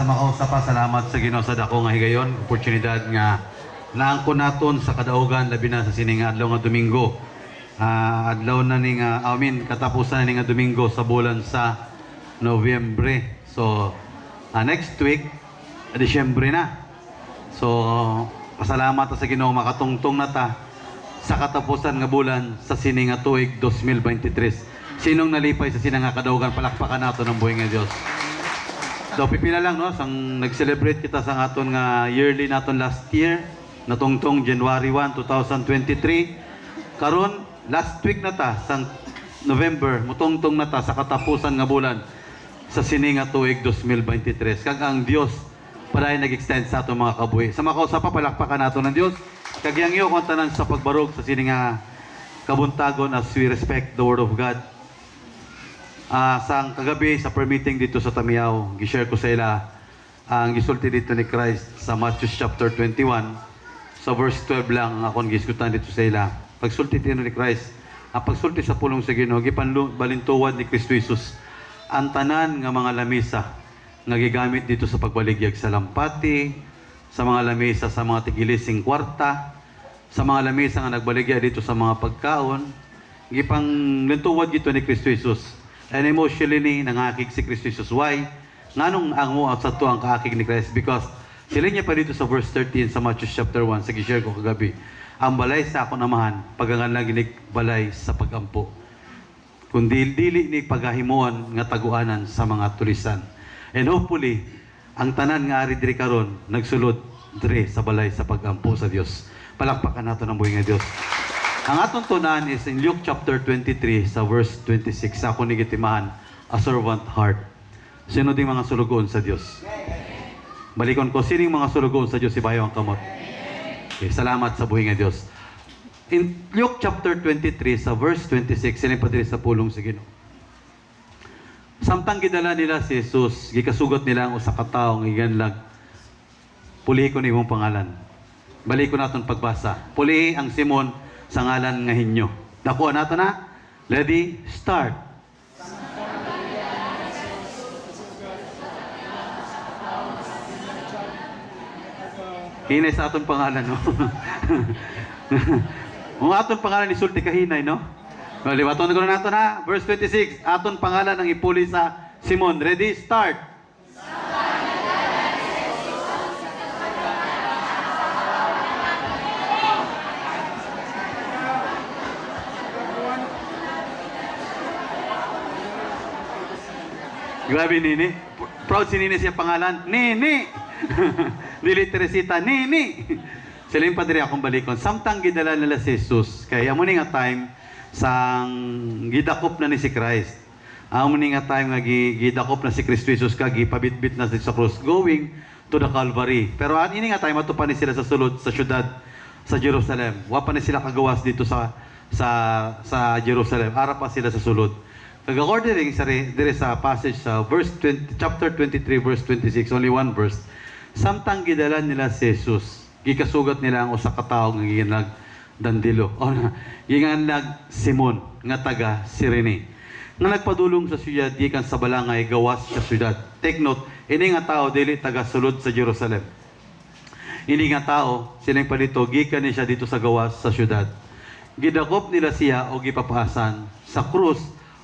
sa makausa pa, salamat sa Ginoo sa dako nga higayon, oportunidad nga naangko naton sa kadaugan labi na sa sining adlaw nga Domingo. Adlaw na ning katapusan na ning Domingo sa bulan sa Nobyembre. So next week Disyembre na. So pasalamat sa Ginoo makatungtong na ta sa katapusan nga bulan sa sining nga tuig 2023. Sinong nalipay sa sinang nga kadaugan, palakpakan nato ng buhay nga Dios. So pipila lang no, sang nag-celebrate kita sa aton nga yearly naton last year, natungtong January 1, 2023. Karon last week na ta sang November, mutungtong na ta sa katapusan nga bulan sa sini nga tuig 2023. Kag ang Dios paday nag-extend sa aton mga kabuhi. Sa makausa pa palakpakan nato ng Dios. Kag yang iyo kung tanan sa pagbarog sa sini nga kabuntagon as we respect the word of God. Sang kagabi sa permitting dito sa Tamiao, gi-share ko sa ila ang gisulti dito ni Christ sa Matthew chapter 21 sa verse 12 lang ang akong giskutan dito sa ila. Pagsulti dito ni Christ, ang pagsulti sa pulong sa Ginoo gipanbalintuwad ni Kristo Jesus ang tanan nga mga lamisa nga gigamit dito sa pagbaligyag sa lampati, sa mga lamisa sa mga tigilising kwarta, sa mga lamisa nga nagbaligya dito sa mga pagkaon, gipanglintuwad dito ni Kristo Jesus. And emotionally ni nangakig si Kristo Jesus. Why? Nganong ang sa to ang kaakig ni Christ? Because sila niya pa dito sa verse 13 sa Matthew chapter 1, sa gishare ko kagabi, ang balay sa ako namahan, paganganlang ginig balay sa pagampo. Kundi dili ni pagahimuan nga taguanan sa mga tulisan. And hopefully, ang tanan nga ari diri karon nagsulod diri sa balay sa pagampo sa Dios. Palakpakan nato ng buhay nga Dios. Ang atong tunan is in Luke chapter 23 sa verse 26. Sa ako nigitimahan, a servant heart. Sino ding mga sulugoon sa Dios? Balikon ko, sining mga sulugoon sa Dios, ibayo ang kamot. Okay, salamat sa buhay nga Dios. In Luke chapter 23 sa verse 26, sino pa diri sa pulong sa Ginoo. Samtang gidala nila si Jesus, gikasugot nila ang usa ka tawo nga giganlag. Pulihi ko ni imong pangalan. Balik ko naton pagbasa. Pulihi ang Simon sa ngalan nga hinyo. Dako nato na. Ready? Start. Hinay sa aton pangalan, no? Kung aton pangalan isulti kahinay, no? Liwaton ko na nato na. Verse 26. Aton pangalan ang ipuli sa Simon. Ready? Start. Grabe, Nini. Proud si Nini siya pangalan. Nini! Dili Teresita, Nini! Sila yung padiri akong balikon. Samtang gidala nila si Jesus. Kaya amo nga time sang gidakop na ni si Christ. Amo nga time nga gidakop na si Kristo Jesus kag gipabitbit na sa cross going to the Calvary. Pero ini nga time ato pa ni sila sa sulod sa syudad sa Jerusalem. Wa pa ni sila kagawas dito sa Jerusalem. Ara pa sila sa sulod. Kag-according sa passage sa chapter 23 verse 26, only one verse. Samtang gidala nila si Jesus, gikasugat nila ang usa ka tawo nga giganlag Dandilo. Giganlag Simon nga taga Cirene. Nga nagpadulong sa siyudad gikan sa balangay gawas sa siyudad. Take note, ini nga tawo dili taga sulod sa Jerusalem. Ini nga tawo silang palito gikan ni siya dito sa gawas sa siyudad. Gidakop nila siya o gipapaasan sa krus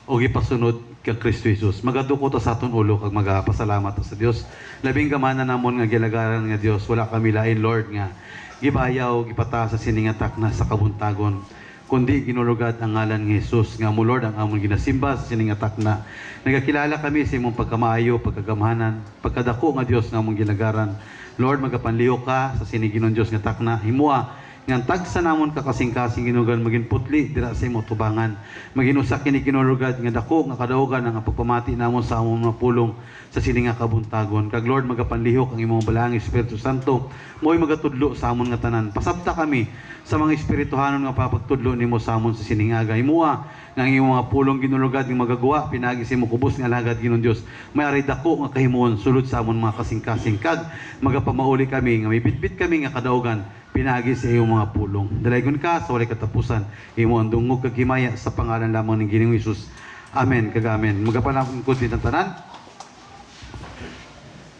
o gipasunod kay Kristo Jesus. Magaduko ta sa aton ulo kag magapasalamat sa Dios. Labing gamana namon nga gilagaran nga Dios, wala kami lain Lord nga gibayaw gipata sa siningatak na sa kabuntagon. Kundi ginulugad ang ngalan ni Jesus nga mo Lord ang amon ginasimba sa siningatak na. Nagakilala kami sa imong pagkamaayo, pagkagamhanan, pagkadako nga Dios nga among gilagaran. Lord, magapanliho ka sa siniginon Dios nga takna. Himua nga tagsa namon kakasing-kasing ginugan maging putli dira sa imo tubangan. Maginusa kini kinulugad nga dako nga kadaugan ang pagpamati namon sa among mga pulong sa sini nga kabuntagon. Kag Lord magapanlihok ang imong balaang Espiritu Santo mo'y magatudlo sa amon nga tanan. Pasabta kami sa mga espirituhanon nga papagtudlo nimo sa amon sa sini nga aga. Himua nga ang imong mga pulong ginulugad nga magagawa pinagi sa imong kubos nga alagad ginon Dios. May ari dako nga kahimuon sulod sa amon mga kasing-kasing kag magapamauli kami nga may bitbit kami nga kadaugan pinagi sa iyong mga pulong. Dalaygon ka sa walay katapusan. Imo ang dungog kag himaya sa pangalan lamang ng Ginoong Hesus. Amen kag amen. Magapanakon ko din ang tanan.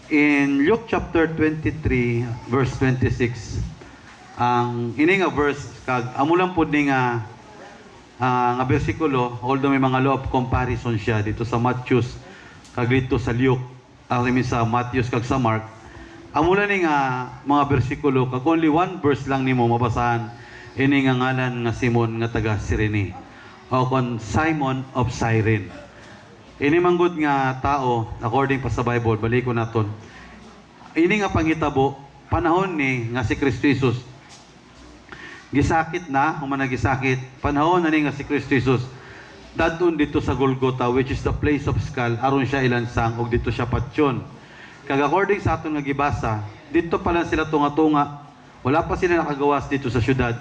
in Luke chapter 23 verse 26, ang ini nga verse kag amo lang pud ni nga bersikulo, although may mga law of comparison siya dito sa Matthew kag dito sa Luke, sa Matthew kag sa Mark. Amo lang ni nga mga bersikulo kag only one verse lang nimo mabasahan ini nga ngalan nga Simon nga taga Cyrene o kon Simon of Cyrene. Ini manggod nga tao according pa sa Bible, baliko naton. Ini nga pangitabo panahon ni nga si Kristo Jesus gisakit na, human nagisakit, panahon na ni nga si Kristo Jesus dadun dito sa Golgotha, which is the place of skull, aron siya ilansang og dito siya patyon. Kag according sa aton nga gibasa, dito pa lang sila tunga-tunga, wala pa sila nakagawas dito sa syudad.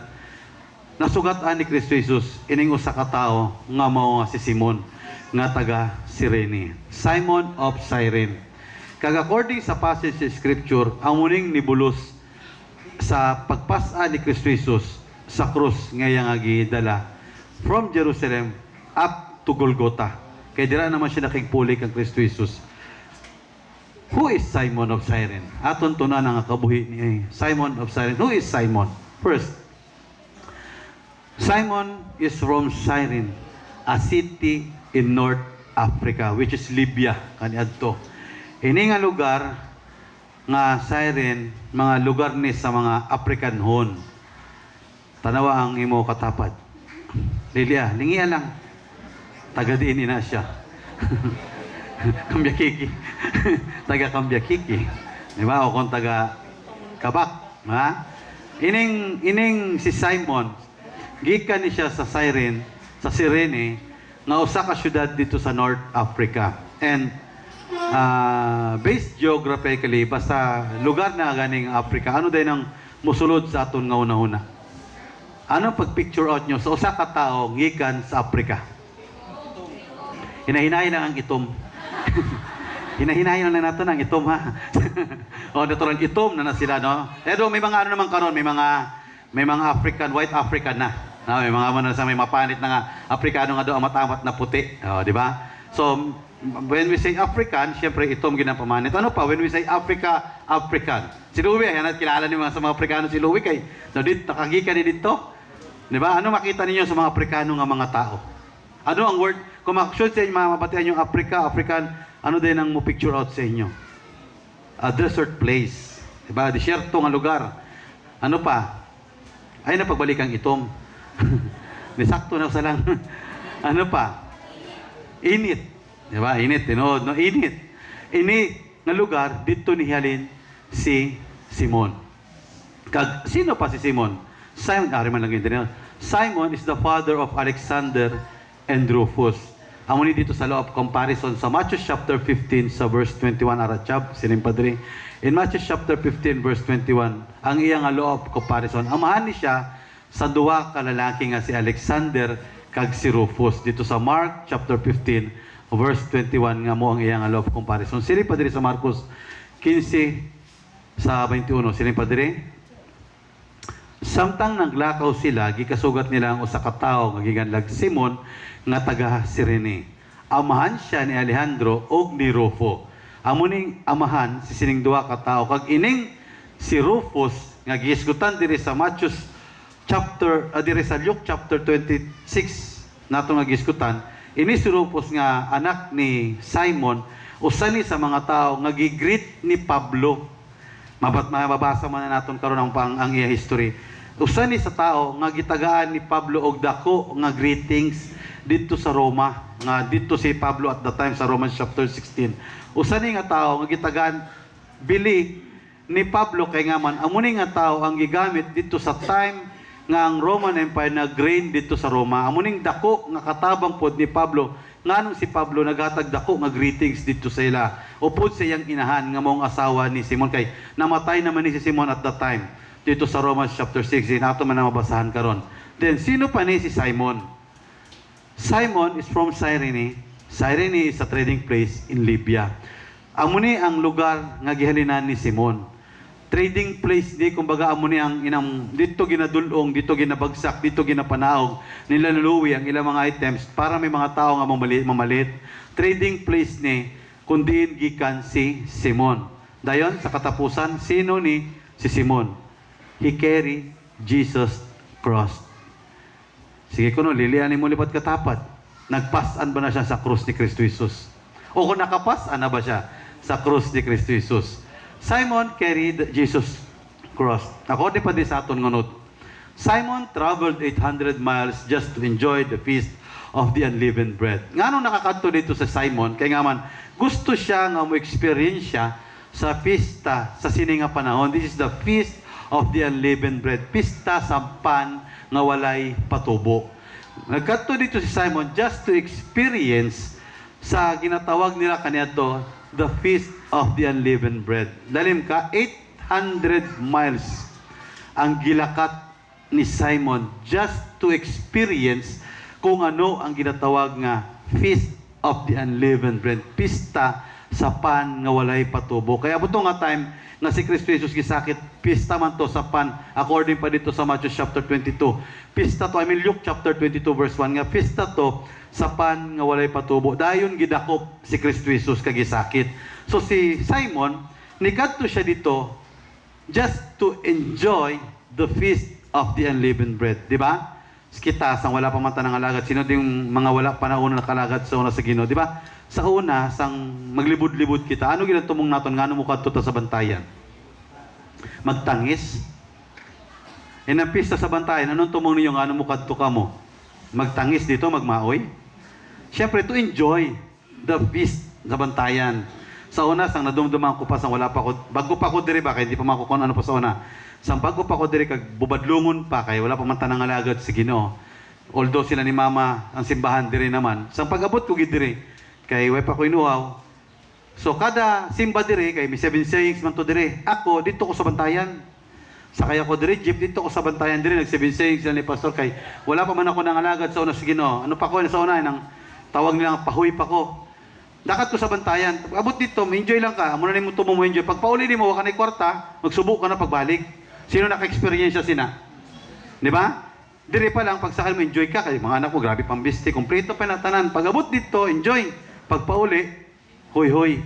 Nasugatan ni Kristo Jesus ining usa ka tawo nga mao nga si Simon nga taga Cyrene, Simon of Cyrene. Kag according sa passage sa scripture, ang muning nibulos sa pagpasa ni Kristo Jesus sa krus nga iyang gidala from Jerusalem up to Golgotha. Kay dira naman siya nakigpulik ang Kristo Jesus. Who is Simon of Cyrene? Aton tunan ang kabuhi ni Simon of Cyrene. Who is Simon? First, Simon is from Cyrene, a city in North Africa, which is Libya kaniadto. Ini nga lugar nga Cyrene, mga lugar ni sa mga Africanhon. Tanawa ang imo katapad. Lilia, lingiya lang. Taga diin na siya. Kambyakiki. Taga Kambyakiki. Di ba? O kung taga Kabak. Ha? Ining si Simon, gikan ni siya sa Cyrene, sa Cyrene, nga usa ka syudad dito sa North Africa. And based geographically, basta lugar na ganing Africa, ano din ang musulod sa aton nga una-una? Ano pag-picture out nyo sa usa ka tao gikan sa Africa? Hinahinay lang ang itom. Hinahinay lang natin ang itom, ha? O, natural itom na sila, no? Pero may mga ano naman karon, may mga African, white African na. No, may mga ano sa may mapanit na nga Afrikano nga do amat-amat na puti. Oh, di ba? So, when we say African, syempre itom ginapamanit. Ano pa? When we say Africa, African. Si Louie, yan at kilala niyo sa mga Afrikano si Louie kay nakagika ni dito. Di ba? Ano makita ninyo sa mga Afrikano nga mga tao? Ano ang word? Kung should sa inyo, mabatihan yung Africa, African, ano din ang mo picture out sa inyo? A desert place. Di ba? Desierto nga lugar. Ano pa? Ay, napagbalik ang itom. Nisakto na sa lang. Ano pa? Init. Di ba? Init. No, init. Ini nga lugar, dito ni halin si Simon. Kag, sino pa si Simon? Simon, man lang yun. Simon is the father of Alexander and Rufus. Amo ni dito sa law of comparison sa Matthew chapter 15 sa verse 21 arachab sining padre. In Matthew chapter 15 verse 21, ang iyang law of comparison. Amahan ni siya sa duwa ka lalaki nga si Alexander kag si Rufus. Dito sa Mark chapter 15 verse 21 nga mo ang iyang law of comparison. Sini padre sa Marcos 15 sa 21 sini padre. Samtang naglakaw sila, gikasugat nila ang usa ka tawo nga giganlag Simon nga taga Cyrene. Amahan siya ni Alejandro ug ni Rufo. Amo ning amahan si sining duha ka tawo kag ining si Rufus nga giisgutan diri sa Matthew chapter diri sa Luke chapter 26 nato nga giisgutan. Ini si Rufus nga anak ni Simon, usa ni sa mga tawo nga gigreet ni Pablo. Mababasa man na naton karon ang iya history. Usa ni sa tao nga gitagaan ni Pablo og dako nga greetings dito sa Roma. Nga dito si Pablo at the time sa Romans chapter 16. Usa ni nga tao nga gitagaan bili ni Pablo kay nga man amo ni nga tao ang gigamit dito sa time nga ang Roman Empire nag-reign dito sa Roma. Amo ning dako nga katabang pod ni Pablo nganong si Pablo naghatag dako nga greetings dito sa ila. Upod sa iyang inahan nga maong asawa ni Simon kay namatay naman ni si Simon at that time dito sa Romans chapter 16. Ato man na mabasahan karon. Then sino pa ni si Simon? Simon is from Cyrene. Cyrene is a trading place in Libya. Amo ni ang lugar nga gihalinan ni Simon. Trading place di kumbaga amo ni ang inang dito ginadulong, dito ginabagsak, dito ginapanaog nila naluwi ang ilang mga items para may mga tao nga mamalit. Trading place ni kundiin gikan si Simon. Dayon, sa katapusan, sino ni si Simon? He carry Jesus cross. Sige kuno, lilianin mo lipat katapat. Nagpasan ba na siya sa krus ni Kristo Jesus? O kung nakapasan na ba siya sa krus ni Kristo Jesus? Simon carried Jesus cross. According pa din sa aton ngunot, Simon traveled 800 miles just to enjoy the feast of the unleavened bread. Nga nung nakakadto dito sa Simon, kaya nga man, gusto siya nga mo-experience siya sa pista sa sini nga panahon. This is the feast of the unleavened bread. Pista sa pan nga walay patubo. Nagkadto dito si Simon just to experience sa ginatawag nila kaniadto the feast of the unleavened bread. Dalim ka, 800 miles ang gilakat ni Simon just to experience kung ano ang ginatawag nga feast of the unleavened bread, pista sa pan nga walay patubo. Kaya buto nga time nga si Kristo Jesus gisakit, pista man to sa pan, according pa dito sa Matthew chapter 22. Pista to, Luke chapter 22 verse 1 nga, pista to sa pan nga walay patubo. Dayon gidakop si Kristo Jesus kagisakit. So si Simon, nikadto siya dito just to enjoy the feast of the unleavened bread. Di ba? Kita, sang wala pa man tanang alagad. Sino yung mga wala pa na una nakalagad sa una sa Ginoo? Di ba? Sa una, sang maglibod-libod kita, ano ginatumong naton nga ano mo kadto ta sa bantayan? Magtangis. Ang pista sa bantayan, anong tumong niyo nga ano mo kadto ka mo? Magtangis dito, magmaoy? Siyempre, to enjoy the feast sa bantayan. Sa una, sang nadumduman ko pa, sang wala pa ko, bago pa ko diri ba, kaya hindi pa makukon ano pa sa una. Sang bago pa ko diri, kag bubadlungon pa, kaya wala pa man tanang alagad sa Ginoo. Although sila ni Mama, ang simbahan diri naman. Sang pag-abot ko diri, kay way pa ko inuaw. So, kada simba diri, kay may 7 sayings man to diri. Ako, dito ko sa bantayan. Sakay ako diri, jeep dito ko sa bantayan diri, nag 7 sayings na ni Pastor, kay wala pa man ako nang alagad sa una sa Ginoo. Ano pa ko sa una, nang tawag nilang pahuy pa ko. Dakat ko sa bantayan. Abot dito, enjoy lang ka. Amo na nimo tumo mo enjoy. Pag pauli nimo wa kanay kwarta, magsubok ka na pagbalik. Sino naka-experience sina? Di ba? Dire pa lang, pagsakal mo, enjoy ka. Kaya mga anak mo, grabe pambiste. Kompleto pa na tanan. Pag abot dito, enjoy. Pag pauli, hoy-hoy.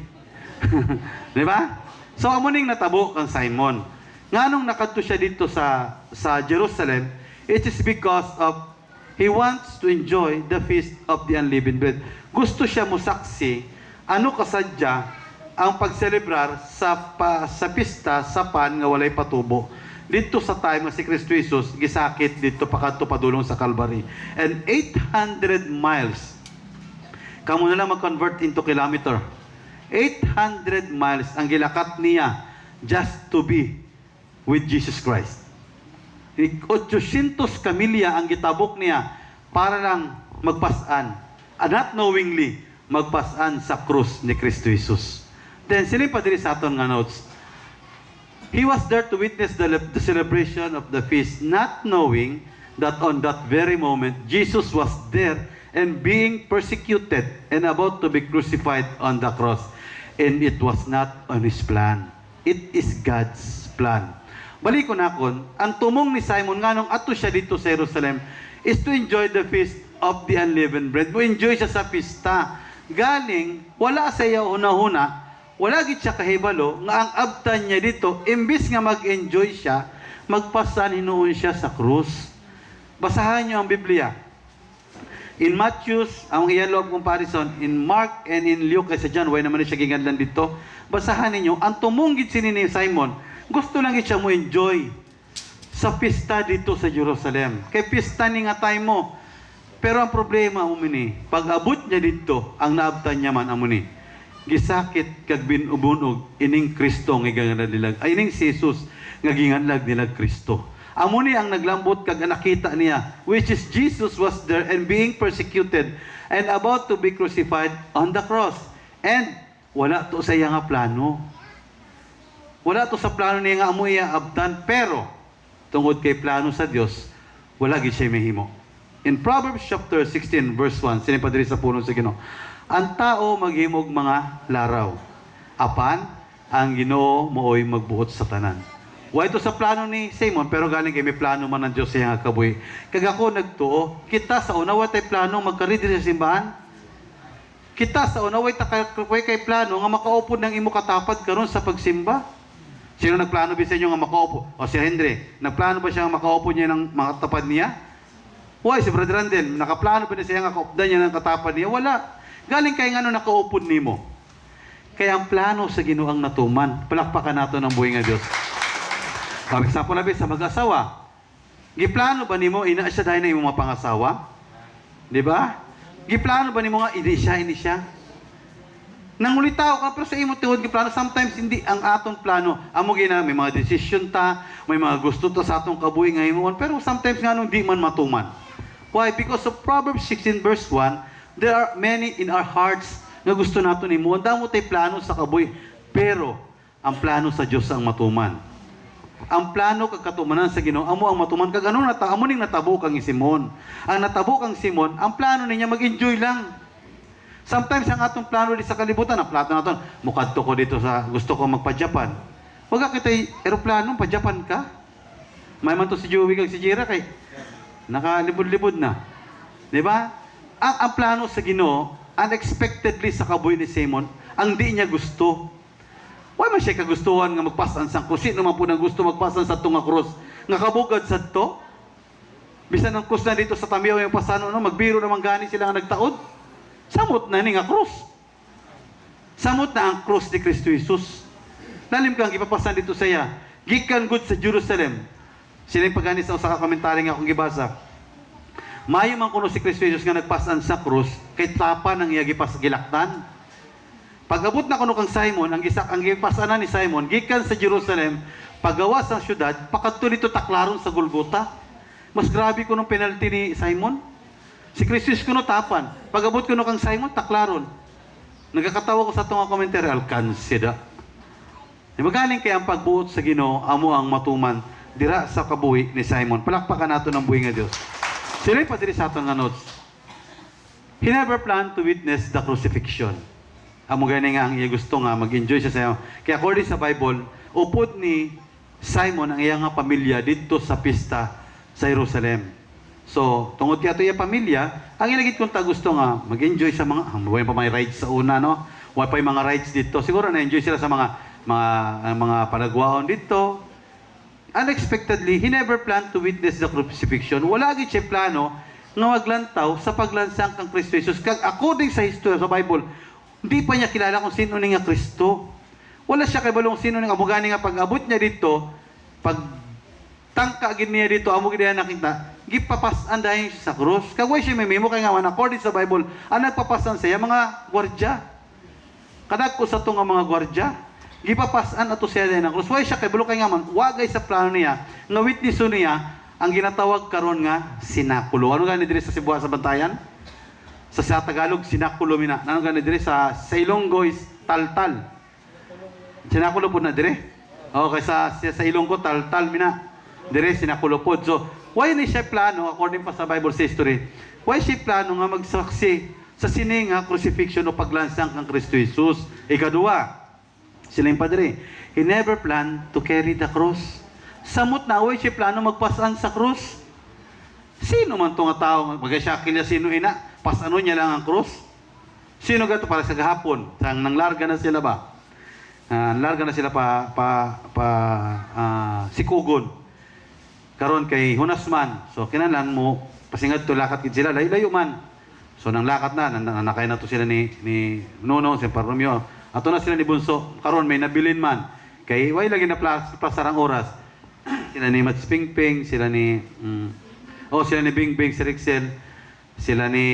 Di ba? So, amuning natabo kang Simon. Nga nung nakadto siya dito sa Jerusalem, it is because of he wants to enjoy the feast of the unleavened bread. Gusto siya mo saksi, ano kasadya ang pagselebrar sa pista sa pan nga walay patubo. Dito sa time nga si Kristo Jesus gisakit dito pakadto padulong sa Calvary. And 800 miles. Kamo na lang mag-convert into kilometer. 800 miles ang gilakat niya just to be with Jesus Christ. 800 kamilya ang gitabok niya para lang magpasan. Not knowingly, magpasan sa krus ni Kristo Jesus. Then, sila pa diri sa aton nga notes. He was there to witness the celebration of the feast, not knowing that on that very moment, Jesus was there and being persecuted and about to be crucified on the cross. And it was not on his plan. It is God's plan. Balik ko na kon, ang tumong ni Simon nga nung ato siya dito sa Jerusalem is to enjoy the feast of the unleavened bread. Mo-enjoy siya sa pista. Galing, wala sa iya una-una, wala gid siya kahibalo nga ang abtan niya dito, imbis nga mag-enjoy siya, magpasan hinuon siya sa krus. Basahan niyo ang Biblia. In Matthew, ang iyan loob comparison, in Mark and in Luke, kaysa John, way naman siya ginganlan dito. Basahan ninyo, ang tumunggid sini ni Simon, gusto lang siya mo enjoy sa pista dito sa Jerusalem. Kay pista ni nga time mo. Pero ang problema mo ni, pag abot niya dito, ang naabtan niya man amo ni. Gisakit kag binubunog ining Kristo nga ginganlag nila. Ay ining si Jesus nga ginganlag nila Kristo. Amo ni ang naglambot kag nakita niya, which is Jesus was there and being persecuted and about to be crucified on the cross. And wala to sa iya nga plano. Wala to sa plano niya nga amo iya abtan, pero tungod kay plano sa Dios, wala gid siya mahimo. In Proverbs chapter 16 verse 1, sinipadiri sa puno sa Ginoo. Ang tao maghimog mga laraw. Apan, ang Ginoo mooy magbuot sa tanan. Wa ito sa plano ni Simon, pero galing kay may plano man ng Dios sa iyang kabuhi. Kag ako nagtuo, kita sa una wa tay plano magkaridi sa simbahan. Kita sa una, way kay plano nga makaupod ng imo katapad karon sa pagsimba. Sino nagplano ba sa inyo nga makaupo? O si Henry, nagplano ba siya nga makaupo niya ng makatapad niya? Why, si Brother Randel, nakaplano ba na siya nga kaupdan niya ng katapad niya? Wala. Galing kay nga nakaupod nimo. Kaya ang plano sa Ginoo ang natuman. Palakpakan nato ng buhay nga Dios. For example, labi sa mag-asawa. Giplano ba nimo ina siya dahil na imong mapangasawa? Di ba? Giplano ba nimo nga ini siya? Nangulitaw ka pero sa imo tuod giplano sometimes hindi ang aton plano. Amo gina may mga decision ta, may mga gusto ta sa atong kabuhi nga himuon pero sometimes nga nung di man matuman. Why? Because of Proverbs 16 verse 1, there are many in our hearts nga gusto naton himuon. Damo tay plano sa kabuhi, pero ang plano sa Dios ang matuman. Ang plano kag katumanan sa Ginoo amo ang matuman kag ano amo ning natabo kang Simon. Ang natabo kang Simon, ang plano niya mag-enjoy lang. Sometimes ang atong plano di sa kalibutan, ang plano naton, mukadto ko dito sa gusto ko magpa-Japan. Wag kitay eroplano pa-Japan ka. May man to si Joey kag si Jira kay nakalibod-libod na. Di ba? Ang plano sa Ginoo, unexpectedly sa kabuhi ni Simon, ang di niya gusto. Why man siya kagustuhan nga magpasan sa krus? Sino man po nang gusto magpasan sa tunga krus? Nga kabugad sa to? Bisan ang krus na dito sa Tamiyaw yung pasano, no? Magbiro naman gani sila nga nagtaod. Samot na ni nga krus. Samot na ang krus ni Kristo Jesus. Lalim kang ipapasan dito sa iya. Gikan good sa Jerusalem. Sila yung pagani sa usa ka komentary nga akong gibasa. Mayo man kuno si Kristo Jesus nga nagpasan sa krus kay tapa nang iya gilaktan. Pag-abot na kuno kang Simon, ang gipasanan ni Simon gikan sa Jerusalem, pagawa sa syudad, pakadto dito taklaron sa Golgota. Mas grabe kuno penalty ni Simon. Si Kristo kuno tapan. Pag-abot kuno kang Simon, taklaron. Nagakatawa ko sa itong komentary, alkansida. Magaling kaya ang pagbuot sa Ginoo, amo ang matuman, dira sa kabuhi ni Simon. Palakpakan nato ng buhi nga Dios. Sila pa diri sa aton nga notes. He never planned to witness the crucifixion. Amo gani nga ang iya gusto nga mag-enjoy siya sa iyo. Kaya according sa Bible, upod ni Simon ang iya nga pamilya dito sa pista sa Jerusalem. So, tungod kaya ito yung pamilya, ang ilagit kong gusto nga, mag-enjoy sa mga, huwag pa may rides sa una, no? Huwag pa yung mga rides dito. Siguro na-enjoy sila sa mga panagwaon dito. Unexpectedly, he never planned to witness the crucifixion. Wala agad siya plano nga maglantaw sa paglansang kang Kristo Jesus. Kag according sa history sa Bible, hindi pa niya kilala kung sino ni nga Kristo. Wala siya kabalong sino ni nga abugani nga pag-abot niya dito, pag tangka gid niya dito, amo gid nakita, gipapasan dahil sa krus. Kagway siya may memo kay nga according sa Bible, ang nagpapasan siya mga gwardiya. Kadagko sa to nga mga gwardiya, gipapasan ato siya dahil ng krus. Why siya kay bulo kay nga man, wagay sa plano niya, nga witness niya ang ginatawag karon nga sinakulo. Ano gani diri sa Cebu sa Bantayan? Sa Tagalog sinakulo mina. Ano gani diri sa Ilonggo is taltal. Sinakulo po na diri. Okay, sa Ilonggo taltal mina. Dire sinakulupod. So, why ni siya plano, according pa sa Bible history, why siya plano nga magsaksi sa sining nga crucifixion o paglansang kang Kristo Jesus? Ikadua, sila yung padre, he never planned to carry the cross. Samot na, why siya plano magpasan sa cross? Sino man itong tao, mag-asyakil niya sino ina, pasano niya lang ang cross? Sino gato para sa gahapon? Nang larga na sila ba? Larga na sila sikugon. Karon kay Hunasman. So kinahanglan mo pasingad to lakat kid sila layo man. So nang lakat na nakay na to sila ni Nuno si Parromio. Ato na sila ni Bunso. Karon may nabilin man. Kay way lagi na pasarang oras. Sila ni Mats Pingping, sila ni sila ni Bingbing, si Rixel, sila ni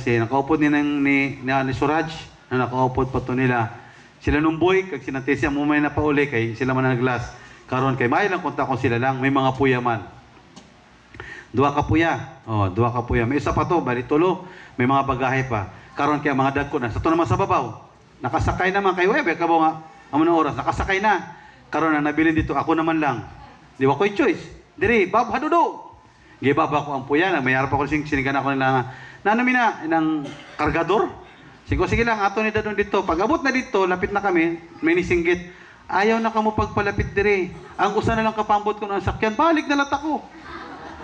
si nakaupod ni Suraj na nakaupod pa to nila. Sila Numboy kag sinatesya mo may napauli kay sila man naglas. Karon kay may lang konta ko sila lang, may mga puya man. Dua ka puya. Dua ka puya. May isa pa to, bali tulo. May mga bagahe pa. Karon kay mga dagko na. Sa to naman sa babaw. Nakasakay naman kay Webe kabo nga amo na oras. Nakasakay na. Karon na nabilin dito ako naman lang. Di ba ko'y choice. Diri, bab hadudo. Gibaba ko ang puya na mayar pa ko sinigan ako nila nanami na ng kargador. Sige lang ato ni dadon dito. Pag abot na dito, lapit na kami, may nisinggit. Ayaw na ka mo pagpalapit dire. Ang usa na lang kapambot ko ng sakyan, balik na lata ko.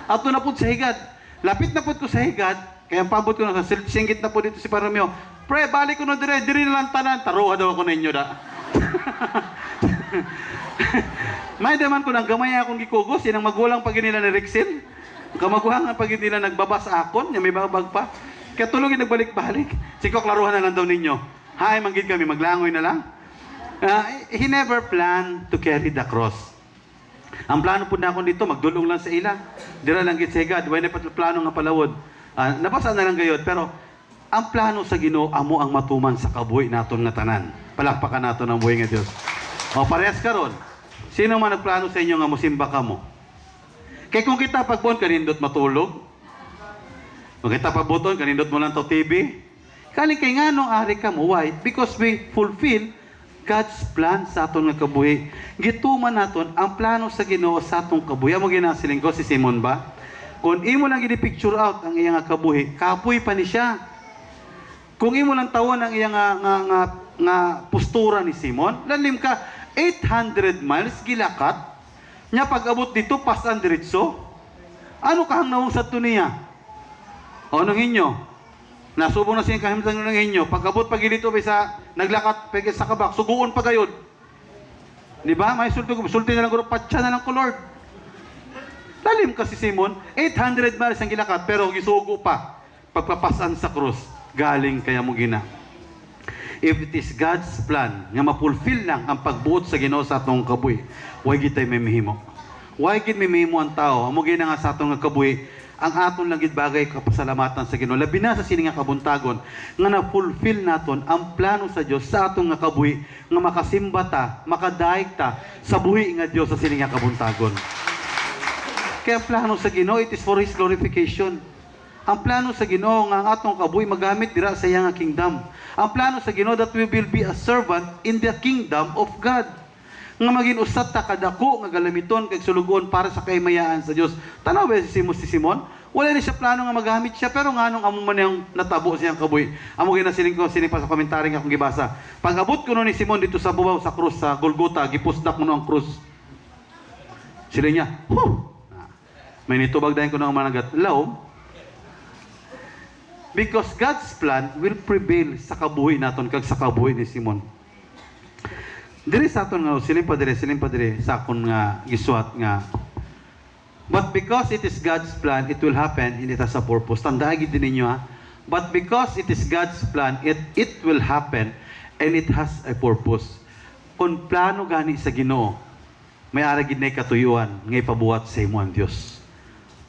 Ato na po sa higad. Lapit na po ko sa higad, kaya ang pambot ko na singgit na po dito si Paromeo. pre, balik ko no diri na lang tanan. Taruha daw ako ninyo da. May daman ko nang gamay akong gikugos, yan ang magulang pag nila ni Rexel. Kamaguhangan pag nila nagbabas akon, yung may babag pa. Kaya tulogin nagbalik-balik. Sikok, laruhan na lang daw ninyo. Hay, manggid kami, maglangoy na lang. He never planned to carry the cross. Ang plano po na ako dito, magdulong lang sa ila. Dira lang git sa God. Why na plano nga palawod? Nabasa na lang gayod. Pero, ang plano sa Ginoo amo ang matuman sa kabuhi naton nga tanan. Palakpakan naton ang buhay nga Dios. O parehas karon. Sino man nagplano sa inyo nga musimba ka mo? Kaya kung kita pagbuon kanindot matulog. Kung kita pagbuton kanindot mo lang to TV. Kali kay nganong ari ka mo? Why? Because we fulfill God's plan sa aton nga kabuhi. Gituman naton ang plano sa Ginoo sa atong kabuhi. Amo ginasiling ko si Simon ba? Kung imo lang gidi-picture out ang iyang kabuhi, kapoy pa ni siya. Kung imo lang tawon ang iyang nga postura ni Simon, lalim ka 800 miles gilakat. Nya pag-abot dito pasan diretso. Ano kahang nawong sa niya? O nung inyo? Nasubong na siya kahimtang ng inyo. Pag-abot pag dito sa naglakat pag sa kabak, suguon pa gayod. Di ba? May sulti na lang guro patsa na lang ko Lord. Lalim kasi Simon, 800 miles ang gilakat pero gisugo pa pagpapasan sa krus. Galing kaya mo gina. If it is God's plan nga mapulfill lang ang pagbuot sa Ginoo sa atong kabuhi, why gid tay may mahimo? Why gid may mahimo ang tao? Amo gina nga sa atong kabuhi, ang aton lang gid bagay kapasalamatan sa Ginoo. Labi na sa sini nga kabuntagon nga na-fulfill naton ang plano sa Dios sa atong nga kabuhi nga makasimba ta, makadaig ta sa buhi nga Dios sa sini nga kabuntagon. Kaya ang plano sa Ginoo, it is for His glorification. Ang plano sa Ginoo nga ang atong kabuhi magamit dira sa iyang kingdom. Ang plano sa Ginoo that we will be a servant in the kingdom of God. Nga maging usat ta kadako nga galamiton kag sulugon para sa kaymayaan sa Dios. Tanaw ba si Simon? Wala ni siya plano nga magamit siya pero nganong amo man yang natabo siyang kabuhi. Amo ginasiling ko sini pa sa komentaryo nga akong gibasa. Pag-abot ko no ni Simon dito sa bubaw sa krus sa Golgota, gipusdak mo no ang krus. Sila niya, may nitubag dahin ko ng managat. Laom, because God's plan will prevail sa kabuhi naton kag sa kabuhi ni Simon. Diri sa aton nga siling pa dire sa akon nga gisuat nga. But because it is God's plan, it will happen and it has a purpose. Tandaan gid ninyo ha. But because it is God's plan, it will happen and it has a purpose. Kung plano gani sa Ginoo, may ara gid nay katuyuan nga ipabuhat sa imo ang Dios.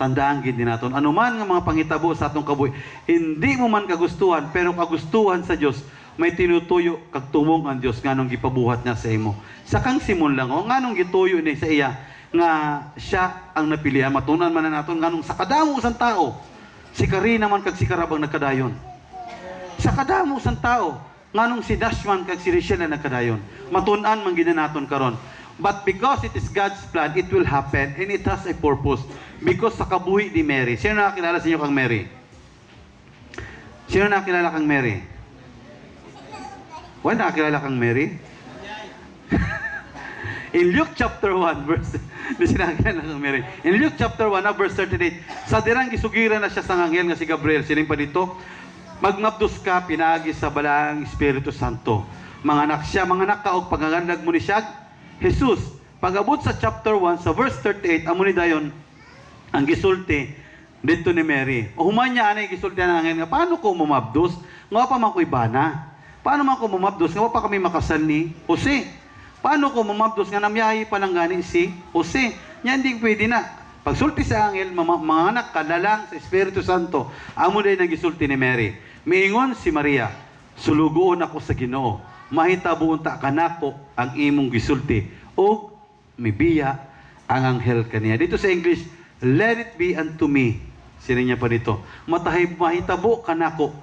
Tandaan gid naton anuman nga mga pangitabo sa atong kabuhi, hindi mo man kagustuhan pero kagustuhan sa Dios, may tinutuyo kag tumong ang Dios nganong gipabuhat niya sa imo. Sa kang Simon lang nganong gituyo ni sa iya nga siya ang napilian. Matunan man na naton nganong sa kadamo sang tao, si Karina man kag si Karabang nagkadayon. Sa kadamo sang tao nganong si Dashman kag si Rachel na nagkadayon. Matun-an man gid naton karon. But because it is God's plan, it will happen and it has a purpose. Because sa kabuhi ni Mary. Sino nakakilala sa inyo kang Mary? Sino nakakilala kang Mary? Why nakakilala kang Mary? In Luke chapter 1, verse... Hindi siya nakakilala kang Mary. In Luke chapter 1, verse 38, sa dirang gisugiran na siya sa anghel nga si Gabriel. Siling pa dito, magmabdos ka, pinaagi sa balaang Espiritu Santo. Mga anak siya, mga anak ka, o pagagandag mo ni siya, Jesus, pag-abot sa chapter 1, sa verse 38, amo ni dayon ang gisulti dito ni Mary. O human niya anay gisulti ng angel nga, paano ko mamabdos? Nga pa man ko ibana? Paano man ko mamabdos? Nga pa kami makasal ni Jose? Paano ko mamabdos? Nga namyahi pa lang gani si Jose. Nya hindi pwede na. Pagsulti sa angel, mga anak kadalang sa Espiritu Santo, amo din ang gisulti ni Mary. Miingon si Maria, sulugoon ako sa Ginoo. Mahitabuon ta kanako ang imong gisulti o mibiya ang anghel kaniya. Dito sa English, let it be unto me. Sino niya pa dito? Mahitabo kanako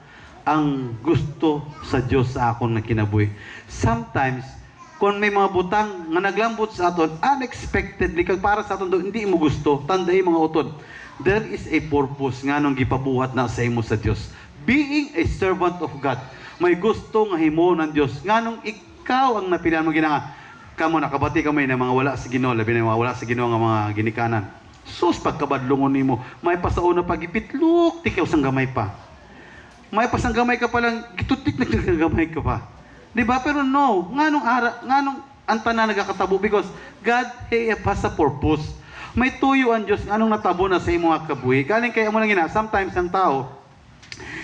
ang gusto sa Dios sa akon nga kinabuhi. Sometimes kung may mga butang nga naglambot sa aton unexpectedly kag para sa aton hindi mo gusto, tanday mga utod. There is a purpose nganong gipabuhat na sa imo sa Dios. Being a servant of God, may gusto nga himo ng Dios nganong ikaw ang napilian mo ginanga. Kamo nakabati ka may na mga wala sa Ginoo, labi na mga wala sa Ginoo nga mga ginikanan. Sus pagkabadlongon nimo, may pasauna pagipitluk tikaw sang gamay pa. may pasang gamay ka palang, gitutik na gamay ka pa. Di ba? Pero no, nganong ang tanan nagakatabo because God has a purpose. May tuyo ang Diyos, anong natabo na sa imo nga kabuhi. Galing kaya mo lang sometimes ang tao,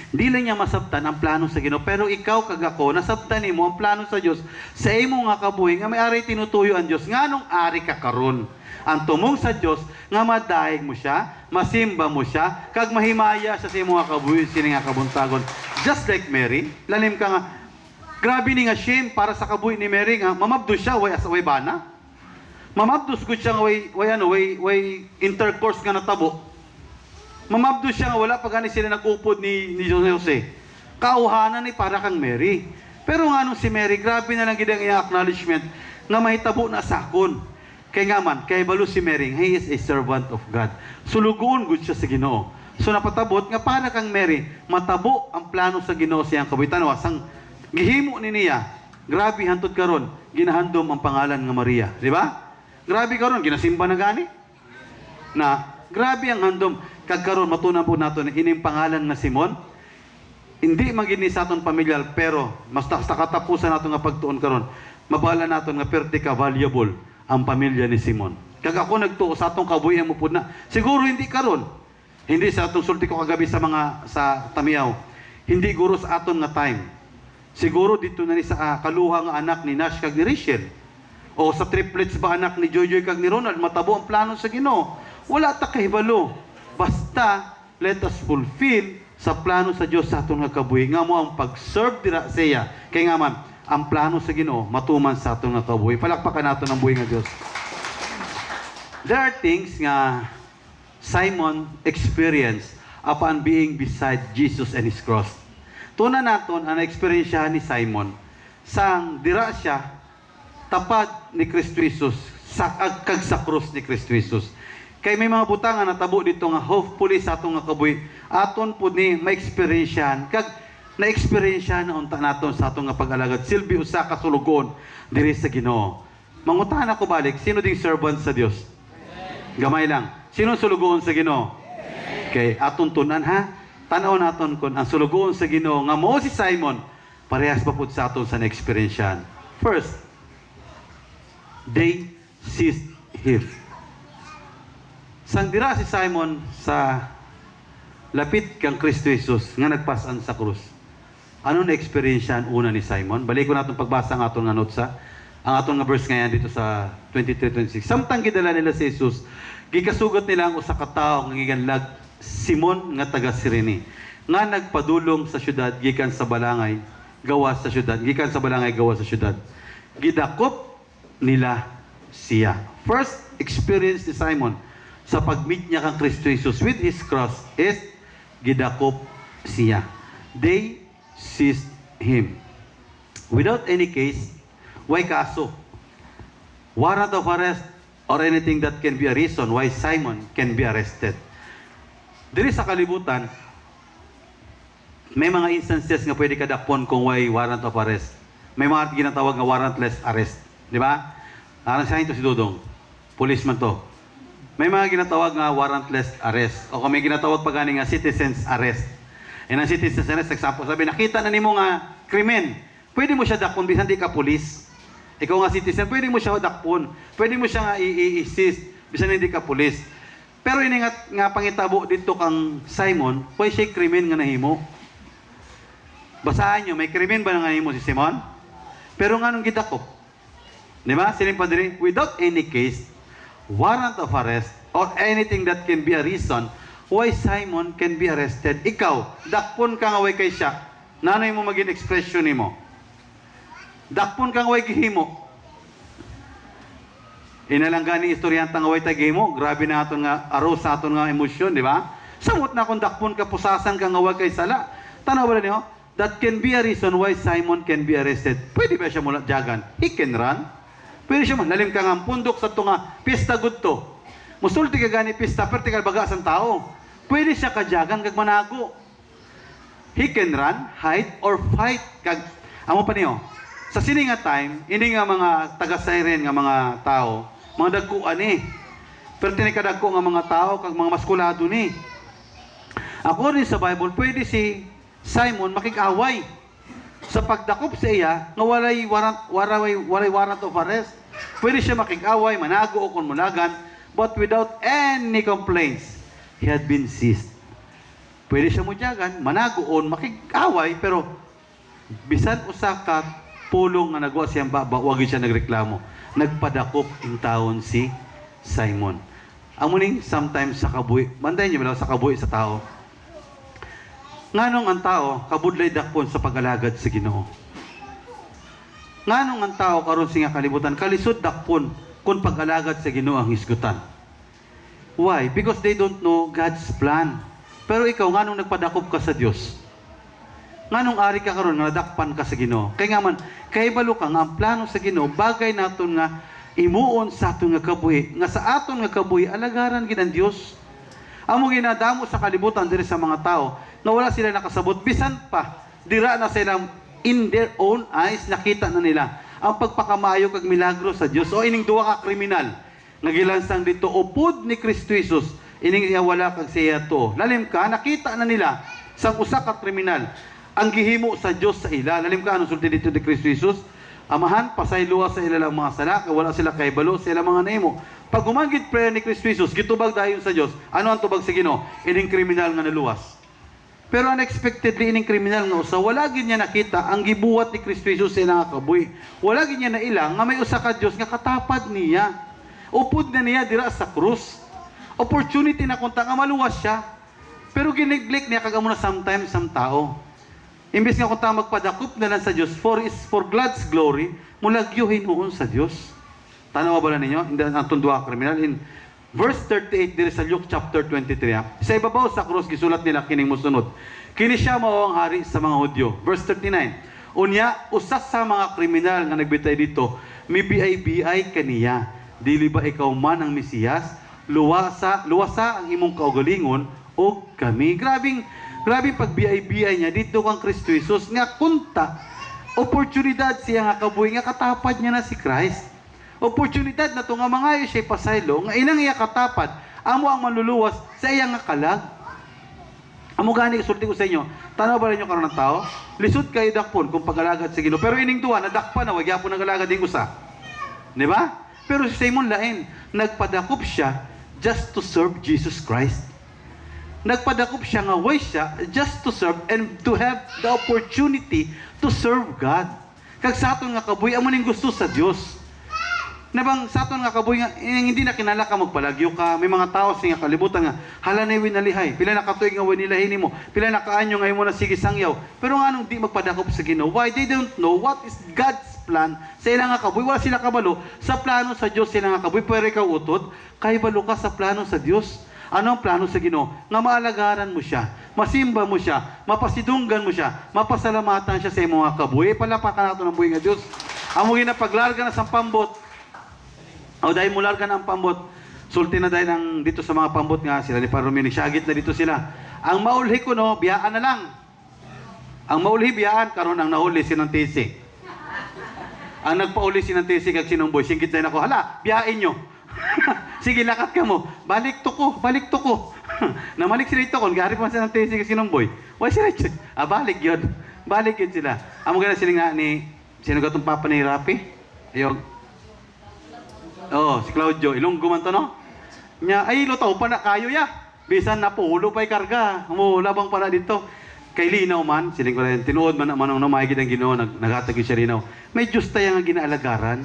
di lang niya masabtan ang plano sa Ginoo, pero ikaw kag ako nasabtan nimo ang plano sa Dios sa imo nga kabuhi nga may ari tinutuyo ang Dios. Nganong ari ka karon? Ang tumong sa Dios nga madaig mo siya, masimba mo siya, kag mahimaya sa imo nga kabuhi sini nga kabuntagon. Just like Mary, lalim ka nga grabe ni nga shame para sa kabuhi ni Mary nga mamabdos siya way bana. Mamabdos gud siya nga way intercourse nga natabo. Mamabdos siya nga wala pa gani sila nag-upod ni Jose. Kauhanan ni para kang Mary. Pero nga nung si Mary, grabe na lang gid ang iyang acknowledgement nga mahitabo na sakon. Kay nga man, kay balo si Mary, he is a servant of God. Sulugoon gud siya sa Ginoo. So napatabot nga para kang Mary, matabo ang plano sa Ginoo siyang kabuhitan. Wasang gihimo ni niya. Grabe hantud karon, ginahandom ang pangalan nga Maria, di ba? Grabe karon, ginasimba na gani. Na grabe ang handom. Kagkaroon, matunan po natin ining pangalan na Simon. Hindi magini sa aton pamilyar, pero mas sa katapusan natin nga pagtuon karon, mabala natin nga perti ka valuable ang pamilya ni Simon. Kag ako nagtuo sa atong kabuhian mo po na, siguro hindi karon. Hindi sa atong sulti ko kagabi sa Tamiyaw. Hindi guro sa aton nga time. Siguro dito na ni sa kaluha nga anak ni Nash kag ni Rachel. O sa triplets ba anak ni Jojoy kag ni Ronald, matabo ang plano sa Ginoo. Wala ta kahibalo. Basta, let us fulfill sa plano sa Diyos sa atong nga kabuhi. Nga mo ang pag-serve dira sa iya. Kaya nga man, ang plano sa Ginoo matuman sa atong nga kabuhi. Palakpakan nato ng buhi nga Diyos. There are things nga Simon experienced upon being beside Jesus and His cross. Tuna naton ang experience ni Simon sang dira siya tapad ni Kristo Jesus kag sa cross ni Kristo Jesus. Kay may mga butang nga natabo dito nga hopefully sa atong nga kabuhi aton pud ni ma-experiencehan kag na-experiencehan na unta naton sa atong nga pag-alagad silbi usa ka sulugon diri sa Ginoo. Mangutahan ako balik, sino ding servant sa Dios? Gamay lang. Sino sulugon sa Ginoo? Kay aton tunan ha. Tanaw naton kun ang sulugon sa Ginoo nga mao si Simon parehas pa pud sa aton sa na-experiencehan. First, they seized him. Sang dira si Simon sa lapit kang Kristo Jesus nga nagpasan sa krus. Ano na experience yan una ni Simon? Balik ko natin pagbasa ng aton nga notes ha. Ang aton nga verse ngayon dito sa 23-26. Samtang gidala nila si Jesus, gikasugot nila ang usa ka tawo nga giganlag Simon nga taga Cirene nga nagpadulong sa syudad gikan sa balangay gawas sa syudad. Gikan sa balangay gawas sa syudad. Gidakop nila siya. First experience ni Simon sa pag-meet niya kang Kristo Jesus with His cross is gidakop siya. They seized Him. Without any case, why kaso? Warrant of arrest or anything that can be a reason why Simon can be arrested. Diri sa kalibutan, may mga instances nga pwede kadakpon kung why warrant of arrest. May mga ginatawag nga warrantless arrest. Di ba? Aran siya ito si Dudong. Policeman to. May mga ginatawag nga warrantless arrest o kung may ginatawag pa gani nga citizen's arrest. And ang citizen's arrest, example, sabi, nakita na nimo nga krimen, pwede mo siya dakpon bisan di ka pulis. Ikaw nga citizen, pwede mo siya dakpon. Pwede mo siya nga i-assist bisan hindi ka pulis. Pero ini nga pangitabo dito kang Simon, why siya krimen nga nahimo? Basahan nyo, may krimen ba nga nahimo si Simon? Pero nga nung gidakop. Di ba? Siling pa diri, without any case, warrant of arrest or anything that can be a reason why Simon can be arrested. Ikaw, dakpon ka nga way kay siya. Nanoy mo maging expression nimo? Dakpon ka nga way gihimo. Inalanggan ni istoryanta nga way tay gihimo. Grabe na aton nga arouse sa aton nga emosyon, di ba? Samot na kung dakpon ka pusasan ka nga way kay sala. Tanaw ba niyo? That can be a reason why Simon can be arrested. Pwede ba siya mula jagan? He can run. Pwede siya man, lalim ka nga pundok sa ito nga, pista good to. Musulti ka gani pista, perti ka baga sa tao. Pwede siya kajagan, kag manago. He can run, hide, or fight. Kag, amo pa niyo, sa sini nga time, hindi nga mga taga-siren nga mga tao, mga dagkuan eh. Perti ni kadagko nga mga tao, kag mga maskulado ni. According sa Bible, pwede si Simon makikaway sa pagdakop sa iya nga walay warrant of arrest. Pwede siya makikaway, manago o kunmulagan, but without any complaints, he had been seized. Pwede siya mudyagan, managoon, makikaway, pero bisan usa ka pulong nga nagwa siyang baba, wag siya nagreklamo. Nagpadakop in taon si Simon. Amuning sometimes sa kabuhi, bantayan niyo ba sa kabuhi sa tao? Nganong ang tao kabudlay dakpon sa pag-alagad sa Ginoo. Nganong ang tao karon singa kalibutan kalisod dakpon kung pag-alagad sa Ginoo ang hisgutan. Why? Because they don't know God's plan. Pero ikaw nganong nagpadakop ka sa Dios? Nganong ari ka karon nga nadakpan ka sa Ginoo? Kay nga man kay balo ka nga ang plano sa Ginoo bagay naton nga imuon sa aton nga kabuhi, nga sa aton nga kabuhi alagaran gid ang Dios. Amo ginadamo sa kalibutan diri sa mga tao na wala sila nakasabot, bisan pa dira na silang in their own eyes nakita na nila ang pagpakamayo kag milagro sa Dios. O ining duwa ka kriminal nga gilansang dito upod ni Kristo Jesus, ining iya wala kag siya to. Lalim ka nakita na nila sang usa ka kriminal ang gihimo sa Dios sa ila. Lalim ka ano sulti dito ni Kristo Jesus, amahan pasayloa sa ila lang mga sala kay wala sila kay balo sa ila mga nahimo. Pag humangit prayer ni Kristo Jesus, gitubag dayon sa Dios. Ano ang tubag sa Ginoo? Ining kriminal nga naluwas. Pero unexpectedly ining kriminal nga usa, wala gid niya nakita ang gibuhat ni Kristo Jesus sa ilang kabuhi. Wala gid niya nailang nga may usa ka Dios nga katapad niya. Upod na niya dira sa krus. Opportunity na kunta nga maluwas siya. Pero gineglect niya kag amo na sometimes ang tao. Imbes nga kunta magpadakop na lang sa Dios for God's glory, mulagyo hinuon sa Dios. Tanawa ba na ninyo? Hindi ang tundua kriminal in verse 38 diri sa Luke chapter 23. Sa ibabaw sa cross gisulat nila kining mosunod. Kini siya mao ang hari sa mga Hudyo. Verse 39. Unya usa sa mga kriminal nga nagbitay dito, mibiay-biay kaniya. Dili ba ikaw man ang Mesiyas? Luwasa ang imong kaugalingon o kami. Grabing pagbiay-biay niya dito kang Kristo Jesus nga kunta oportunidad siya nga kabuhi nga katapad niya na si Christ. Oportunidad na ito nga mga siya pasaylo, nga ilang iya katapad, amo ang manluluwas sa iya nga kalag. Amo gani, isulti ko sa inyo, tanaw ba rin nyo karon ng tao? Lisod kayo dakpon kung pag-alagad sa Ginoo. Pero ining duwa, nadakpan na, wag yapon nag-alagad din usa. Di ba? Pero si Simon lain, nagpadakop siya just to serve Jesus Christ. Nagpadakop siya nga way siya just to serve and to have the opportunity to serve God. Kag sa aton nga kabuhi, amo ning gusto sa Dios. Nabang sa aton nga kabuhi nga hindi na kinala ka magpalagyo ka, may mga tao sa nga kalibutan nga hala na winalihay, pila na katuig nga winilahin nimo, pila na kaanyo nga imo na sige sangyaw. Pero nga nung di magpadakop sa Ginoo, why they don't know what is God's plan sa ilang nga kabuhi. Wala sila kabalo sa plano sa Dios sila nga kabuhi. Pero ikaw utod, kay balo ka sa plano sa Dios. Ano ang plano sa Ginoo? Nga maalagaran mo siya, masimba mo siya, mapasidunggan mo siya, mapasalamatan siya sa imong nga kabuhi. Palapakan nato ng buhi nga Dios. Amo ginapaglarga na sa pambot. O dahil mular ka ng pambot, sulti na dahil ang dito sa mga pambot nga, sila ni Paromini, syagit na dito sila. Ang maulhi ko no, biyaan na lang. Ang maulhi biyaan, karon ang nahuli sinang tisi. Ang nagpauli sinang tisi kag sinong boy, singkit na ako, hala, biyain nyo. Sige, lakat ka mo. Balik to ko. Namalik sila ito, kung gari pa sinang tisi kag sinong boy. Why sila ito? Balik yun. Balik yun sila. Amo gana sila nga ni, sino gatong papa ni Rapi? Ayun. Si Claudio, Ilonggo man to, no? Nya, ay, lutaw pa na kayo, ya. Bisan na pulo pa'y karga. Labang para dito. Kay linaw man, siling ko rin, tinuod man naman ang namahigit ang Ginoo, nagatagi siya linaw. May Diyos tayo nga ginaalagaran.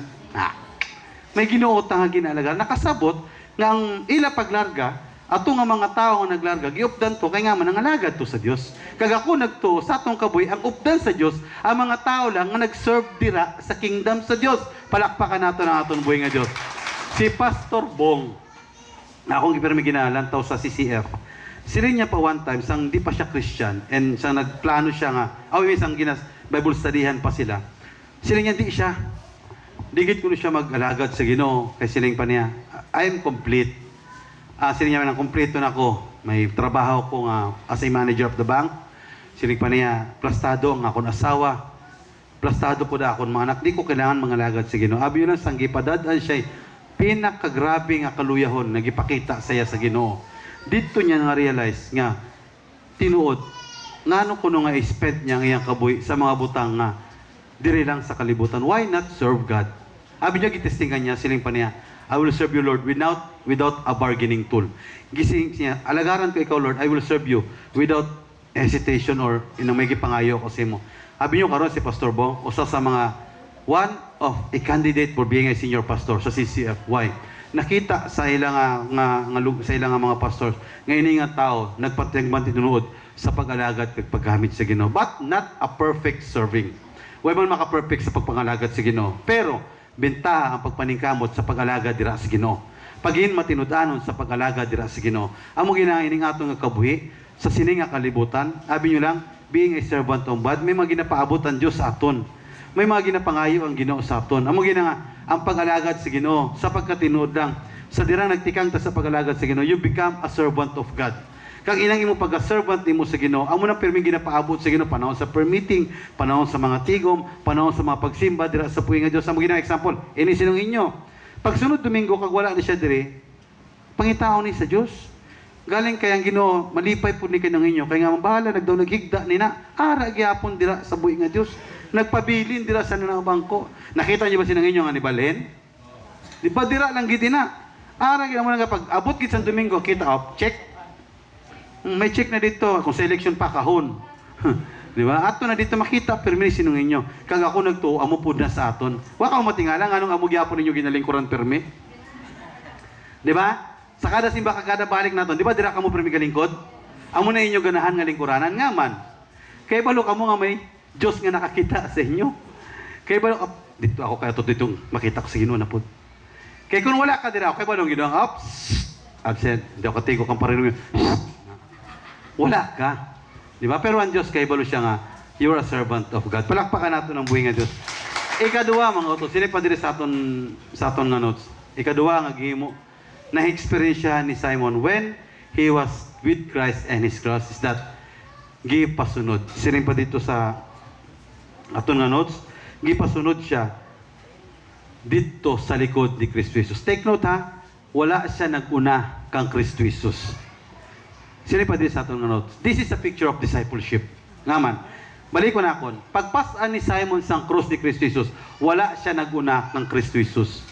May Ginoo ta nga ginaalagaran. Nakasabot, nga ang ila paglarga, ato nga mga tao nga naglarga, giupdan to, kay nga man ang alagad to sa Dios. Kag ako nagto, sa atong kabuhi, ang updan sa Dios, ang mga tao lang nga nag-serve dira sa kingdom sa Dios. Palakpakan nato ng atong buhay nga Dios. Si Pastor Bong, na akong ipirmi ginalantaw sa CCF, sila niya pa one time, sang di pa siya Christian, and sang nagplano siya nga, sang Bible studyhan pa sila. Sila niya di siya. Digit ko siya mag-alagad sa Ginoo, kay siling pa niya, I am complete. Sila niya, kompleto na ako. May trabaho ko nga as a manager of the bank. Siling pa niya, plastado ang akong asawa. Plastado po na akong mga anak. Di ko kailangan mga alagad sa Ginoo. Abi yun lang, sang gipadadaan siya, pinakagrabe nga kaluyahon, nagipakita saya sa Ginoo. Dito niya nga realize nga, tinuod, ngano kuno nga spend niya ang iyang kabuhi sa mga butang nga diri lang sa kalibutan. Why not serve God? Abi niya gitestingan niya siling pa niya, I will serve you, Lord, without a bargaining tool. Gising niya, alagaran ko ikaw, Lord, I will serve you without hesitation or may gipangayo ko sa mo. Abi niyo karon si Pastor Bong, usa sa mga one of a candidate for being a senior pastor sa CCF. Why? Nakita sa ilang sa ilang mga pastors nga ini nga tao nagpatiyang tinuod sa pag-alagad ug paggamit sa Ginoo, but not a perfect serving. Way man maka-perfect sa pagpangalagad sa Ginoo, pero benta ang pagpaningkamot sa pag-alagad dira sa Ginoo. Pagin matinud-anon sa pag-alagad dira sa Ginoo. Amo ginahining ato nga kabuhi sa sini nga kalibutan. Abi nyo lang, being a servant of God, may mga ginapaabot ang Dios sa aton. May mga ginapangayo ang Ginoo sa aton. Amo gina ang pag-alagad sa Ginoo sapagkat tinuod lang sa dirang nagtikang ta sa pag-alagad sa Ginoo, you become a servant of God. Kag ilang imo pagka-servant nimo sa Ginoo, amo na permi ginapaabot sa Ginoo panahon sa prayer meeting, panahon sa mga tigom, panahon sa mga pagsimba dira sa puy nga Dios. Amo gina example, ini sinong inyo. Pagsunod Domingo kag wala ni siya diri, pangitaon ni sa Dios. Galing kay ang Ginoo, malipay pud ni kanang inyo kay nga mabahala nagdaw naghigda nina, ara gyapon dira sa buhi nga Dios. Nagpabilin dira sa nanang bangko. Nakita niyo ba sinang inyo nga ni Balen? Di ba dira lang gid na. Ara gyud mo nga pag abot gid sa Domingo kita check. May check na dito kung sa election pa kahon. Di ba? Ato na dito makita permi sinong inyo. Kag ako nagtuo amo pud na sa aton. Wa ka matingala nganong amo gyapon ninyo ginalingkuran permi. Di ba? Sa kada simba kada balik naton, di ba dira kamo permi galingkod? Amo na inyo ganahan nga lingkuranan nga man. Kay balo kamo nga may Diyos nga nakakita sa inyo. Kay balo dito ako kaya dito makita ko sa Ginoo na pud. Kay kung wala ka dira, kay balo Ginoo absent. Di ako tigo kang parinong. Wala ka. Di ba? Pero ang Diyos kay balo siya nga, you are a servant of God. Palakpakan nato ng buhi nga Diyos. Ikaduwa mga utos, sila pa diri sa aton nga notes. Ikaduwa nga gihimo na experience ni Simon when he was with Christ and his cross is that gipasunod. Siring pa dito sa aton nga notes, gipasunod siya dito sa likod ni Kristo Jesus. Take note ha, wala siya naguna kang Kristo Jesus. Sila pa din sa aton nga notes. This is a picture of discipleship. Ngaman, balik ko na akon. Pagpasaan ni Simon sang cross ni Kristo Jesus, wala siya naguna kang Kristo Jesus.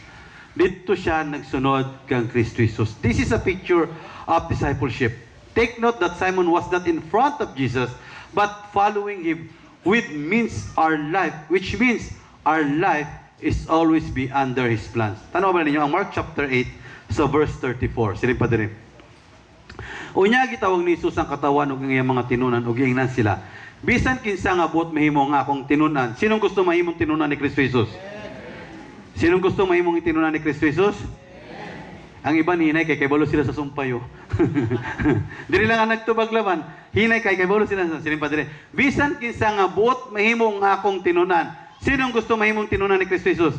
Dito siya nagsunod kang Kristo Jesus. This is a picture of discipleship. Take note that Simon was not in front of Jesus, but following him, which means our life is always be under his plans. Tanaw ba ninyo ang Mark chapter 8 sa verse 34. Silip pa din. Unya gitawag ni Jesus ang katawan ug iyang mga tinunan ug giingnan sila. Bisan kinsa nga buot mahimo nga akong tinunan. Sinong gusto mahimong tinunan ni Kristo Jesus? Sinong gusto mahimong tinunan ni Kristo Jesus? Ang iba hinay kay balo sila sa sumpayo. Diri lang ang nagtubag laban. Hinay kay balo sila sa siling padre. Bisan kinsa nga buot mahimong nga akong tinunan. Sinong gusto mahimong tinunan ni Kristo Jesus?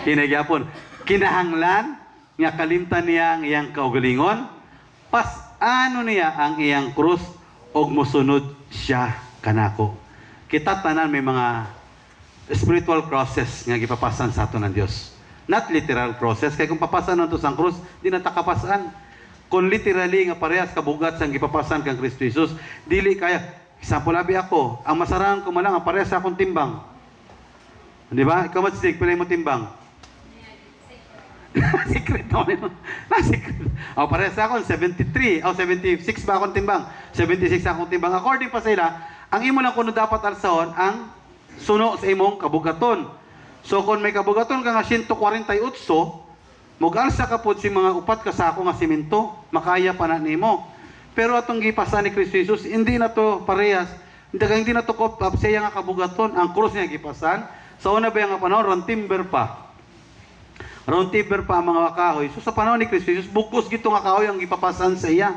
Hinay gyapon. Kinahanglan nga kalimtan niya ang iyang kaugalingon. Ano niya ang iyang krus og mosunod siya kanako. Kita tanan may mga spiritual crosses nga gipapasan sa aton ng Dios. Not literal crosses kay kung papasan nato sang krus di na takapasan. Kung literally nga parehas kabugat sang gipapasan kang Kristo Jesus, dili kaya example abi ako, ang masarahan ko malang ang parehas sa akong timbang. Di ba? Ikaw matsig pila mo timbang. Secret naman yun. Secret. O, parehas akong 73. O, 76 ba akong timbang? 76 akong timbang. According pa sa ila, ang imo lang kuno dapat alsahon ang suno sa imong kabugaton. So, kung may kabugaton ka nga 148, mag-alsa ka po si mga upat ka sako nga simento, makaya pa na nimo. Pero atong gipasan ni Kristo Jesus, hindi na to parehas. Hindi na to siya nga kabugaton. Ang krus niya gipasan. Sa una ba yung panahon, round timber pa. Round timber pa ang mga kahoy. So sa panahon ni Kristo Jesus, bukos gito nga kahoy ang gipapasan sa iya.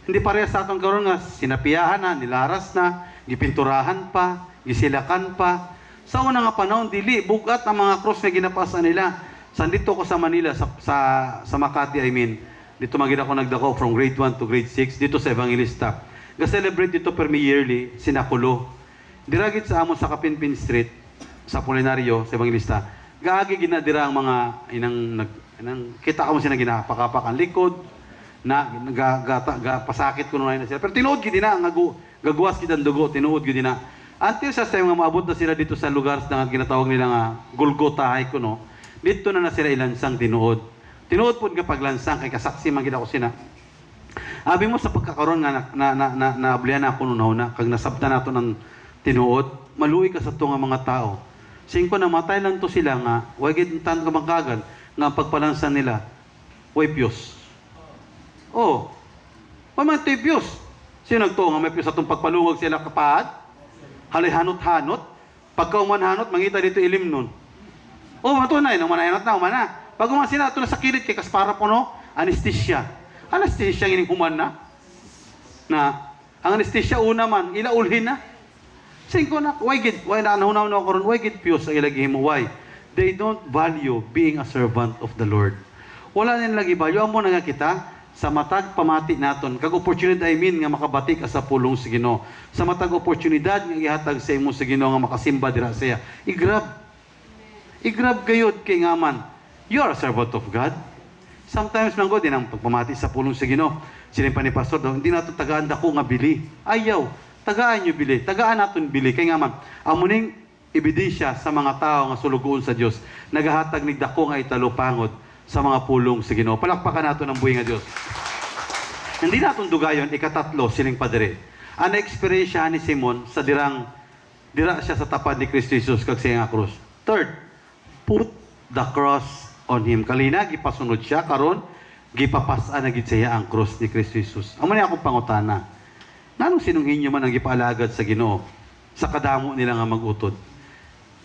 Hindi parehas sa atong karon nga sinapiyahan na, nilaras na, gipinturahan pa, gisilakan pa. Sa una nga panahon, dili, bugat ang mga cross na ginapasan nila. Sandito ko sa Manila, sa Makati, I mean. Dito magina ko nagdako from grade 1 to grade 6, dito sa Evangelista. Ga-celebrate dito permi yearly, sinakulo. Diragit sa amon sa Kapinpin Street, sa Polinario, sa Evangelista. Gaagi ginadira ang mga inang kita ko mo sila ginapakapak ang likod, na pasakit ko na sila. Pero tinuod gid na nga gagwas gid ang dugo, tinuod gid na. Until sa time nga maabot na sila dito sa lugar na ginatawag nila nga Golgotha hay kuno. Dito na sila ilansang tinuod. Tinuod pud nga paglansang kay kasaksi man gid ako sina. Abi mo sa pagkakaroon nga naablihan ako nuna kag nasabtan nato ng tinuod, maluwi ka sa to nga mga tao. Singko namatay lang to sila nga way gid tan ka magkagan nga pagpalansan nila way piyos. Oh. Paman to'y piyos. Sino nagtuo nga may piyos atong pagpalungog sila kapaad? Halihanot-hanot. Pagka umanhanot, mangita dito ilim nun. Oh, matunay. Nang manayanot na, umana. Pag umasin na, ito na sa kilid, kay kaspara po no, anesthesia. Anesthesia gining human na. Ang anesthesia una man, ilaulhin na. Singko na, why na nahunaw na ako ron, why gid piyos ang ilagay mo, why? They don't value being a servant of the Lord. Wala nila lagi value. Amo na nga kita, sa matag pamati naton, kag oportunidad nga makabatik sa pulong sa Ginoo. Sa matag oportunidad nga ihatag sa imo sa Ginoo nga makasimba dira siya. Igrab gayud kay ngaman. You are a servant of God. Sometimes lang ko din ang pagpamati sa pulong sa Ginoo. Sila pa ni pastor daw, hindi nato tagaan dako nga bili. Ayaw, tagaan nyo bili. Tagaan naton bili kay ngaman. Amuning ebidensya sa mga tao nga sulugoon sa Dios. Nagahatag ni dako nga italupangod sa mga pulong sa Ginoo. Palakpakan nato ng buhi nga Dios. Hindi naton dugayon ikatatlo siling padre. Ang experience ni Simon sa dira siya sa tapad ni Kristo Jesus kag siya nga krus. Third, put the cross on him. Kalina gipasunod siya karon gipapas-an na gid siya ang krus ni Kristo Jesus. Amo ni akong pangutana. Nganong sinunghin nyo man ang gipaalagad sa Ginoo sa kadamo nila nga magutod?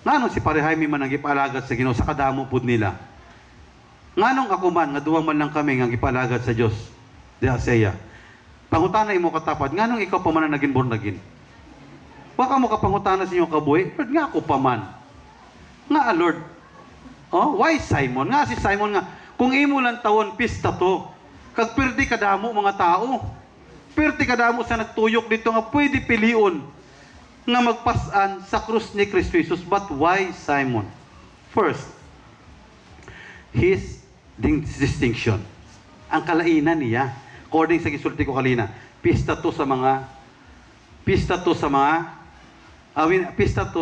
Nganong si Pare Jaime man ang gipaalagad sa Ginoo sa kadamo pud nila? Nganong ako man, nga duwang man lang kami nga gipalagad sa Dios di Aseya. Pangutana imo katapat, nganong ikaw pa man ang naging born again? Wa ka mo kapangutana sa inyong kabuhi, Lord, nga ako pa man. Nga Lord. Oh, why Simon? Nga si Simon nga, kung imo lang tawon pista to, kag perdi kadamo mga tao. Perdi kadamo sa nagtuyok dito nga pwede pilion nga magpasan sa krus ni Kristo Jesus. But why Simon? First, his distinction. Ang kalainan niya, according sa gisulti ko kanina, pista to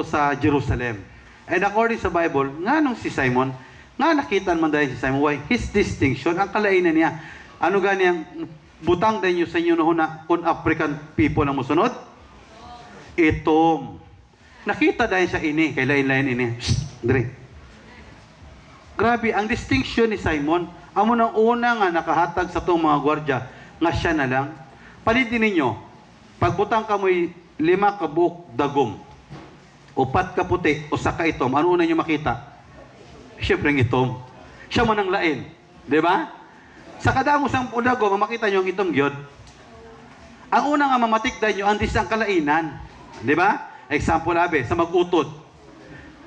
sa Jerusalem. And according sa Bible, nga nung si Simon, nga nakitaan man dahil si Simon, why? His distinction, ang kalainan niya. Ano ganyan, butang din nyo sa inyo na kung African people ang musunod? Itom. Nakita dahil sa ini, kay lain-lain ini. Dre. Grabe, ang distinction ni Simon, amo nang una nga nakahatag sa itong mga gwardya, nga siya na lang. Palitin ninyo, pagbutang ka mo'y 5 ka buok dagom, 4 ka puti, o 1 ka itom, ano una nyo makita? Siyempre ang itom. Siya man ang lain. Di ba? Sa kadamo sang dagom, makita nyo ang itom gyud. Ang una nga mamatikdan nyo, ang disang kalainan. Di ba? Example abe, sa mag-utod.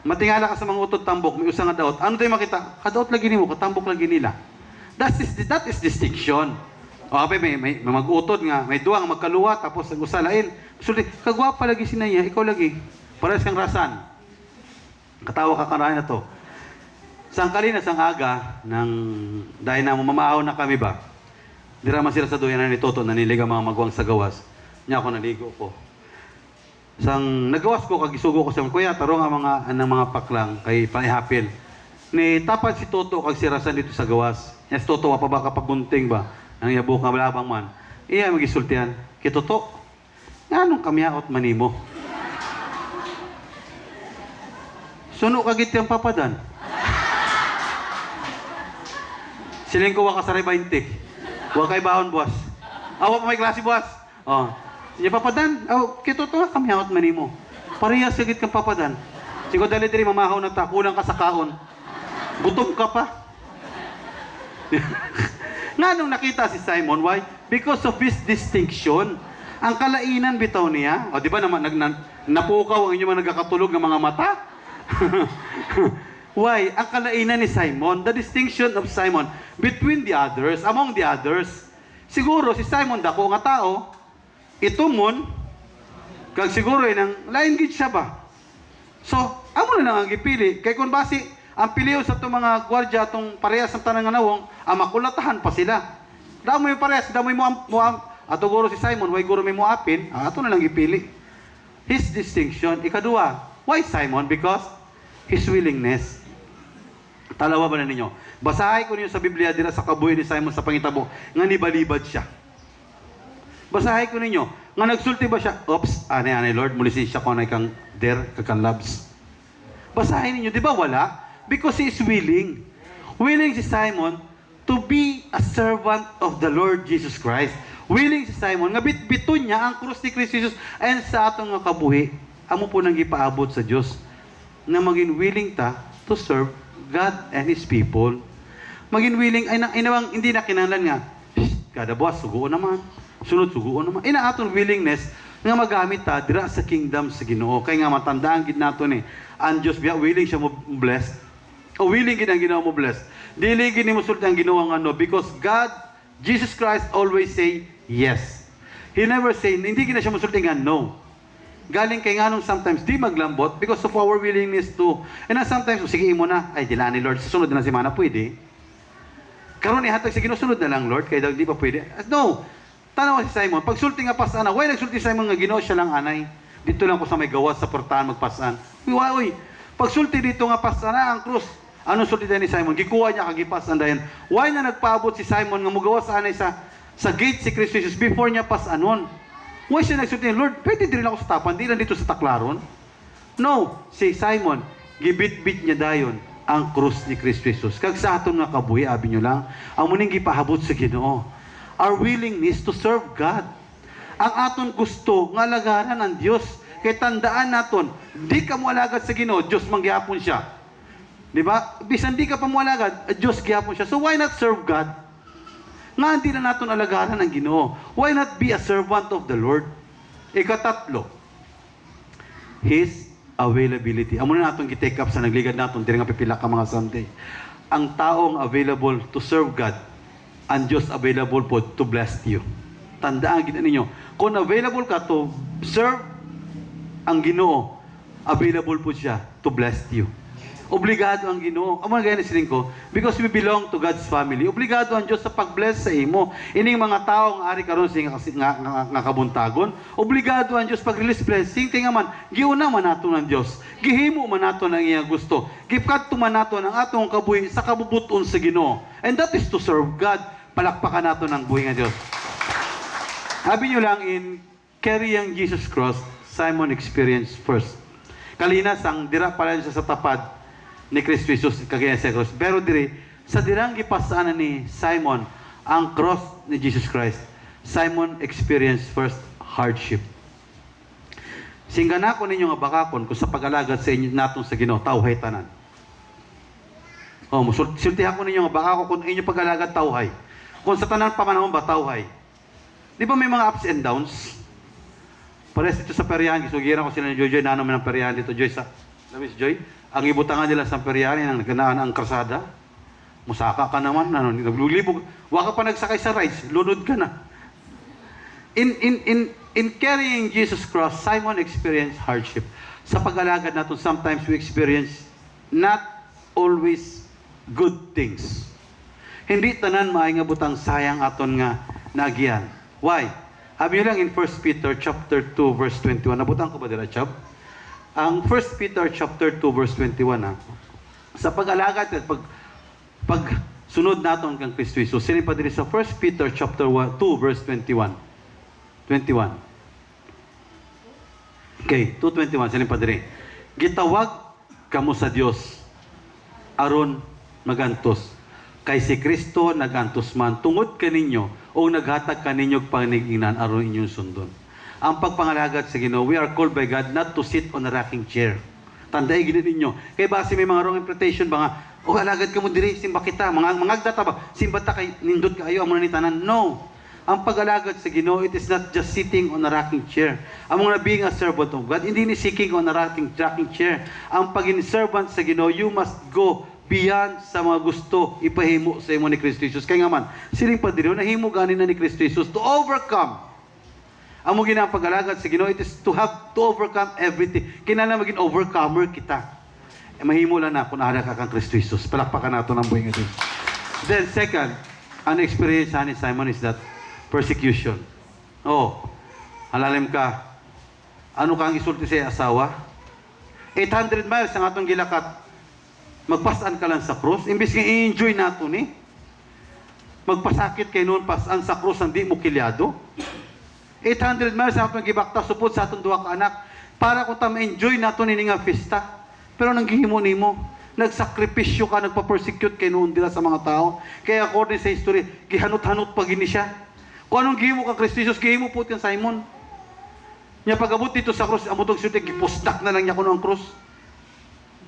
Matingala ka sa mga utod tambok, may usang nga daot. Ano tayo makita? Kadaot lagi nimo, katambok lagi nila. That is distinction. O ape, may mag-utod nga, may duwang magkaluwa, tapos usalain. Sulti, kagwapa lagi sinaya, ikaw lagi. Pares kang rasan. Katawa ka karayan na to. Sang kalina, sang aga, dahil na mamaaw na kami ba, dira man sila sa duyan ni Toto, naniliga mga magwang sa gawas. Niya ako naligo ko. Sang nagawas ko kag isugo ko sa kuya taro nga mga paklang kay paihapil. Ni tapat si Toto kag si Rasan dito sa gawas. Yes Toto wa pa ba kapag gunting ba? Ang yabok nga balabang man. Iya magisultihan. Kay Toto. Nganong kamiyaot manimo? Suno kagit yang papadan. Siling ko wa ka saray 20. Wa kay baon boss. Awa pa may klase boss. Oh. Siya papadan, kito to kami hangot manimo. Pareha sigit kang papadan. Sigo dali diri mamahaw na ta, kulang ka sa kaon. Gutom ka pa. Nga nung nakita si Simon, why? Because of his distinction. Ang kalainan bitaw niya, o di ba naman napukaw ang inyong mga nagkakatulog ng mga mata? Why? Ang kalainan ni Simon, the distinction of Simon between the others, among the others. Siguro si Simon dako nga tao, ito mon, kag siguro nang lain gid siya ba? So, amo na lang ang gipili. Kay kung basi, ang piliw sa itong mga gwardya, itong parehas ng tanang nawong, ang makulatahan pa sila. Damoy parehas, damoy mo ato guro si Simon, why guro may mo apin, ato na lang ipili. His distinction. Ikadua, why Simon? Because his willingness. Talawa ba na ninyo? Basahin ko ninyo sa Biblia dira sa kabuhi ni Simon sa pangitabo, nga nibalibad siya. Basahin ko ninyo, nga nagsulti ba siya? Oops, anay Lord, mulisin siya kung anay kang kang loves. Basahin ninyo, di ba wala? Because he is willing. Willing si Simon to be a servant of the Lord Jesus Christ. Willing si Simon, nga bitbiton niya ang krus ni Kristo Jesus ayon sa atong nga kabuhi. Amo po nang ipaabot sa Dios na maging willing ta to serve God and His people. Maging willing, ay inawang hindi na kinahanglan nga, kada buwas, suguon naman. Sunod, suguon naman. Ina atong willingness nga magamit ta dira sa kingdom sa Ginoo. Kaya nga matandaan gid nato ni, ang Dios biya willing siya mo bless. O willing gid ang Ginoo mo bless. Dili gid ni musulti ang Ginoo nga no, because God, Jesus Christ always say yes. He never say, hindi gid na siya musulti nga no. Galing kay nganong sometimes di maglambot because of our willingness to. And sometimes, sige imo na, ay dila ni Lord, sa sunod na semana pwede. Karon ihatag sa Ginoo, sunod na lang Lord, kaya di pa pwede. No. Tanaw si Simon, pag sulti nga pasana, why nagsulti si Simon nga Ginoo siya lang anay? Dito lang ko sa may gawas sa portahan magpasan. Uy, pag sulti dito nga pasana ang krus. Anong sulti ni Simon? Gikuha niya kagipasan dayon. Why na nagpaabot si Simon nga mugawas sa anay sa gate si Kristo Jesus before niya pasanon? Why siya nagsulti? Lord, pwede din ako sa tapan, di lang dito sa taklaron. No, si Simon, gibit-bit niya dayon ang krus ni Kristo Jesus. Kag sa aton nga kabuhi, abi nyo lang, ang muning gipahabot sa Ginoo. Our willingness to serve God. Ang aton gusto nga lagaran ang Dios. Kay tandaan naton, di ka mo alagad sa Ginoo, Dios manggihapon siya. Di ba? Bisan di ka pa mo alagad, Dios gihapon siya. So why not serve God? Nga hindi na naton alagaran ang Ginoo. Why not be a servant of the Lord? Ikatatlo, His availability. Amo na naton gi-take up sa nagligad naton diri nga pipila ka mga Sunday. Ang taong available to serve God, ang Diyos available po to bless you. Tandaan gid ninyo, kung available ka to serve ang Ginoo, available po siya to bless you. Obligado ang Ginoo. Amo gani siling ko, because we belong to God's family. Obligado ang Dios sa pag-bless sa imo. Ining mga tawo nga ari karon nga kabuntagon, obligado ang Dios pag-release blessing kay nga man giuna man nato ng Dios. Gihimo man nato ang iyang gusto. Gipkadto man nato ang atong kabuhi sa kabubuton sa Ginoo. And that is to serve God. Palakpakan nato ng buhi nga Dios. Sabi nyo lang, in carrying Jesus cross, Simon experienced first. Kalina sang dira pala siya sa tapad ni Kristo Jesus kagaya sa cross. Pero diri sa dirang gipasaanan ni Simon ang cross ni Jesus Christ, Simon experienced first hardship. Singgana ko ninyo nga bakakon kung sa pag-alagad sa inyo natong sa Ginoo, tawhay tanan. Sultihan ko ninyo nga bakakon kung inyo pag-alagad tawhay. Kung sa tanan pamanahon ba tawhay. Di ba may mga ups and downs? Pares dito sa peryahan, gisugiran ko sila ni Joy, nano man ang peryahan dito, Joy, sa Miss Joy. Ang ibutangan nila sa peryahan, ang naganaan ang krasada. Musaka ka naman, naglulibog. Waka pa nagsakay sa rides, lunod ka na. In carrying Jesus' cross, Simon experienced hardship. Sa pag-alagad natin, sometimes we experience not always good things. Hindi tanan maay nga butang sayang aton nga nagiyan. Why? Habi nyo lang in 1 Peter chapter 2 verse 21. Nabutang ko ba dira, Chab? Ang 1 Peter chapter 2 verse 21 sa pag-alagad at pag sunod naton kang Kristo Jesus. Sinin pa diri sa 1 Peter chapter 2 verse 21. 21. Okay, 2:21 sinin pa diri. Gitawag kamo sa Dios aron magantos. Kay si Kristo nagantos man tungod kaninyo o naghatag kaninyo panginginan aron inyong sundon. Ang pagpangalagad sa Ginoo, we are called by God not to sit on a rocking chair. Tandai gid ninyo. Kay base may mga wrong interpretation ba nga, o alagad ka mo diri simba kita, mga data ba, simba ta kay nindot kaayo amo ni tanan. No. Ang pag-alagad sa Ginoo, it is not just sitting on a rocking chair. Ang mga being a servant of God, hindi ni seeking on a rocking chair. Ang pagin servant sa Ginoo, you must go beyond sa mga gusto ipahimo sa imo ni Kristo Jesus. Kaya nga man, siling pa diri nahimo ganin na ni Kristo Jesus to overcome. Ang mo ginang pag-alagad sa Ginoo, it is to have to overcome everything. Kinahanglan maging overcomer kita. Mahimo lang na kung ara ka kang Kristo Jesus. Palakpakan nato ng buhay nga Dios. Then second, ang experience ni Simon is that persecution. Oh, alalim ka, ano kang isulti sa asawa? 800 miles ang atong gilakat. Magpasaan ka lang sa krus. Imbis nga i-enjoy nato ni. Magpasakit kay noon pasaan sa krus ang di mo kilyado. 800 miles ang atong gibakta supod sa atong duha ka anak para ko ta ma-enjoy nato ni nga festa. Pero nang gihimo nimo, nagsakripisyo ka, nagpa-persecute kay noon dila sa mga tao. Kaya according sa history, gihanot-hanot pa gini siya. Kung anong gihimo ka Kristo Jesus, gihimo po kang Simon. Nya pag-abot dito sa krus, amutong siyute, gipustak na lang niya kuno ang krus.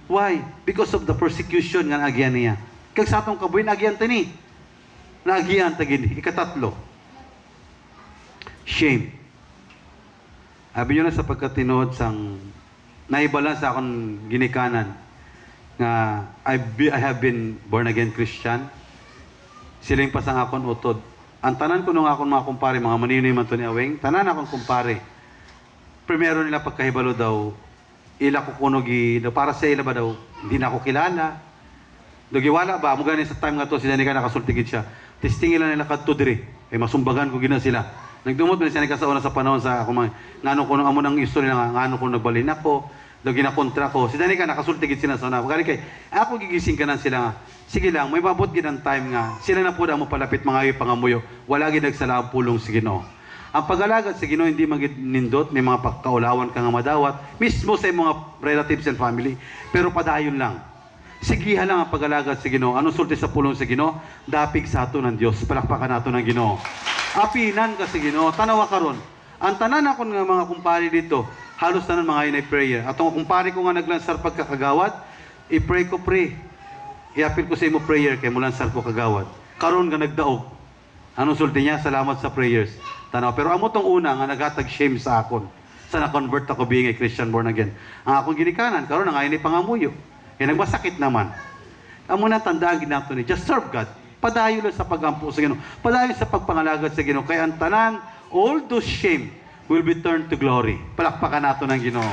Why? Because of the persecution nga naagyan niya. Kag sa atong kabuhin, naagyan ta ni. Naagyan ta gini. Ikatatlo. Shame. Abi nyo na sa pagkatinood sang naibalan sa akong ginikanan nga I have been born again Christian. Siling pasang akong utod. Ang tanan ko nung akong mga kumpare, mga maninoy man to ni Aweng, tanan akong kumpare. Primero nila pagkahibalo daw, ila ko kuno para sa ila ba daw, hindi na ako kilala. Dogiwala ba, mo ganin sa time nga to, sila ni ka nakasultigid siya. Testingin lang nila kadto diri, kay masumbagan ko gina sila. Nagdumot man siya sa una sa panahon sa ako ngano ko nung amo nang istorya nga ngano ko nagbalin ako, daw ginakontra ko. Sila ni ka nakasultigid sila sa una. Gani kay ako gigising kanan sila nga. Sige lang, may mabot gid ang time nga. Sila na pud mo palapit mga pangamuyo. Wala gid nagsalaam pulong sa Ginoo. Ang pag-alagad sa Ginoo hindi magid nindot, may mga pagkaulawan ka nga madawat, mismo sa mga relatives and family, pero padayon lang. Sigihan lang ang pag-alagad sa Ginoo. Anong sulti sa pulong sa Ginoo? Dapig sa ato ng Dios. Palakpakan nato ng Ginoo. Apinan ka sa Ginoo. Tanawa karon. Ang tanan akon nga mga kumpare dito, halos tanan mga inay prayer. Atong kumpare ko nga naglansar pagkakagawad, i-pray ko pray. I-appeal ko sa imo prayer kay mulansar ko kagawad. Karon nga nagdaog. Anong sulti niya? Salamat sa prayers. Tanaw. Pero amo tong una nga naghatag shame sa akon. Sa na-convert ako being a Christian born again. Ang akong ginikanan, karon nga ini pangamuyo. Eh nagmasakit naman. Amo na tandaan ginato ni, just serve God. Padayon lang sa pagampo sa Ginoo. Padayon sa pagpangalagad sa Ginoo. Kaya ang tanan, all those shame will be turned to glory. Palakpakan nato ng Ginoo.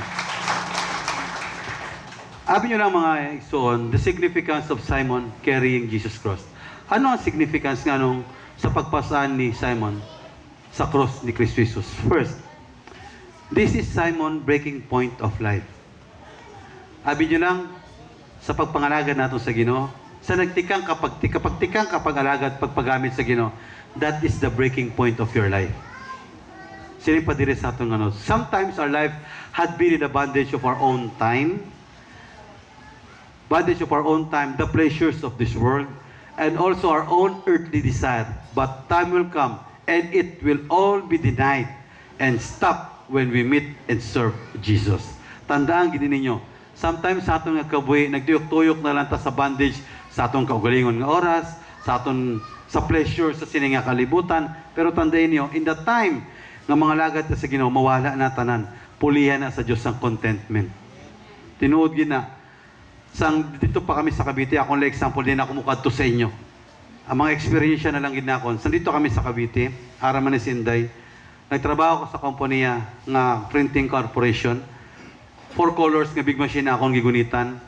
Abi nyo lang mga igsoon, the significance of Simon carrying Jesus cross. Ano ang significance nga nung sa pagpasaan ni Simon sa cross ni Kristo Jesus? First, this is Simon breaking point of life. Abi nyo lang, sa pagpangalagad nato sa Ginoo, sa nagtikang kapag alagad, pagpagamit sa Ginoo, that is the breaking point of your life. Sino pa dire sa atong ano? Sometimes our life had been in the bondage of our own time, the pleasures of this world, and also our own earthly desire. But time will come, and it will all be denied and stop when we meet and serve Jesus. Tandaan gini ninyo, sometimes sa atong kabuhi, nagtuyok-tuyok na lang ta sa bondage, sa atong kaugalingon nga oras, sa pleasure, sa sininga kalibutan. Pero tandaan niyo, in the time nga mga lagad sa Ginoo, mawala na tanan, pulihan na sa Diyos ang contentment. Tinuod gina, dito pa kami sa Cavite, akong example din ako mukadto sa inyo. Ang mga experience na lang ginakon. Dito kami sa Cavite, Araman ni Sinday. Nagtrabaho ko sa kompanya nga printing corporation. 4 colors nga big machine na akong gigunitan.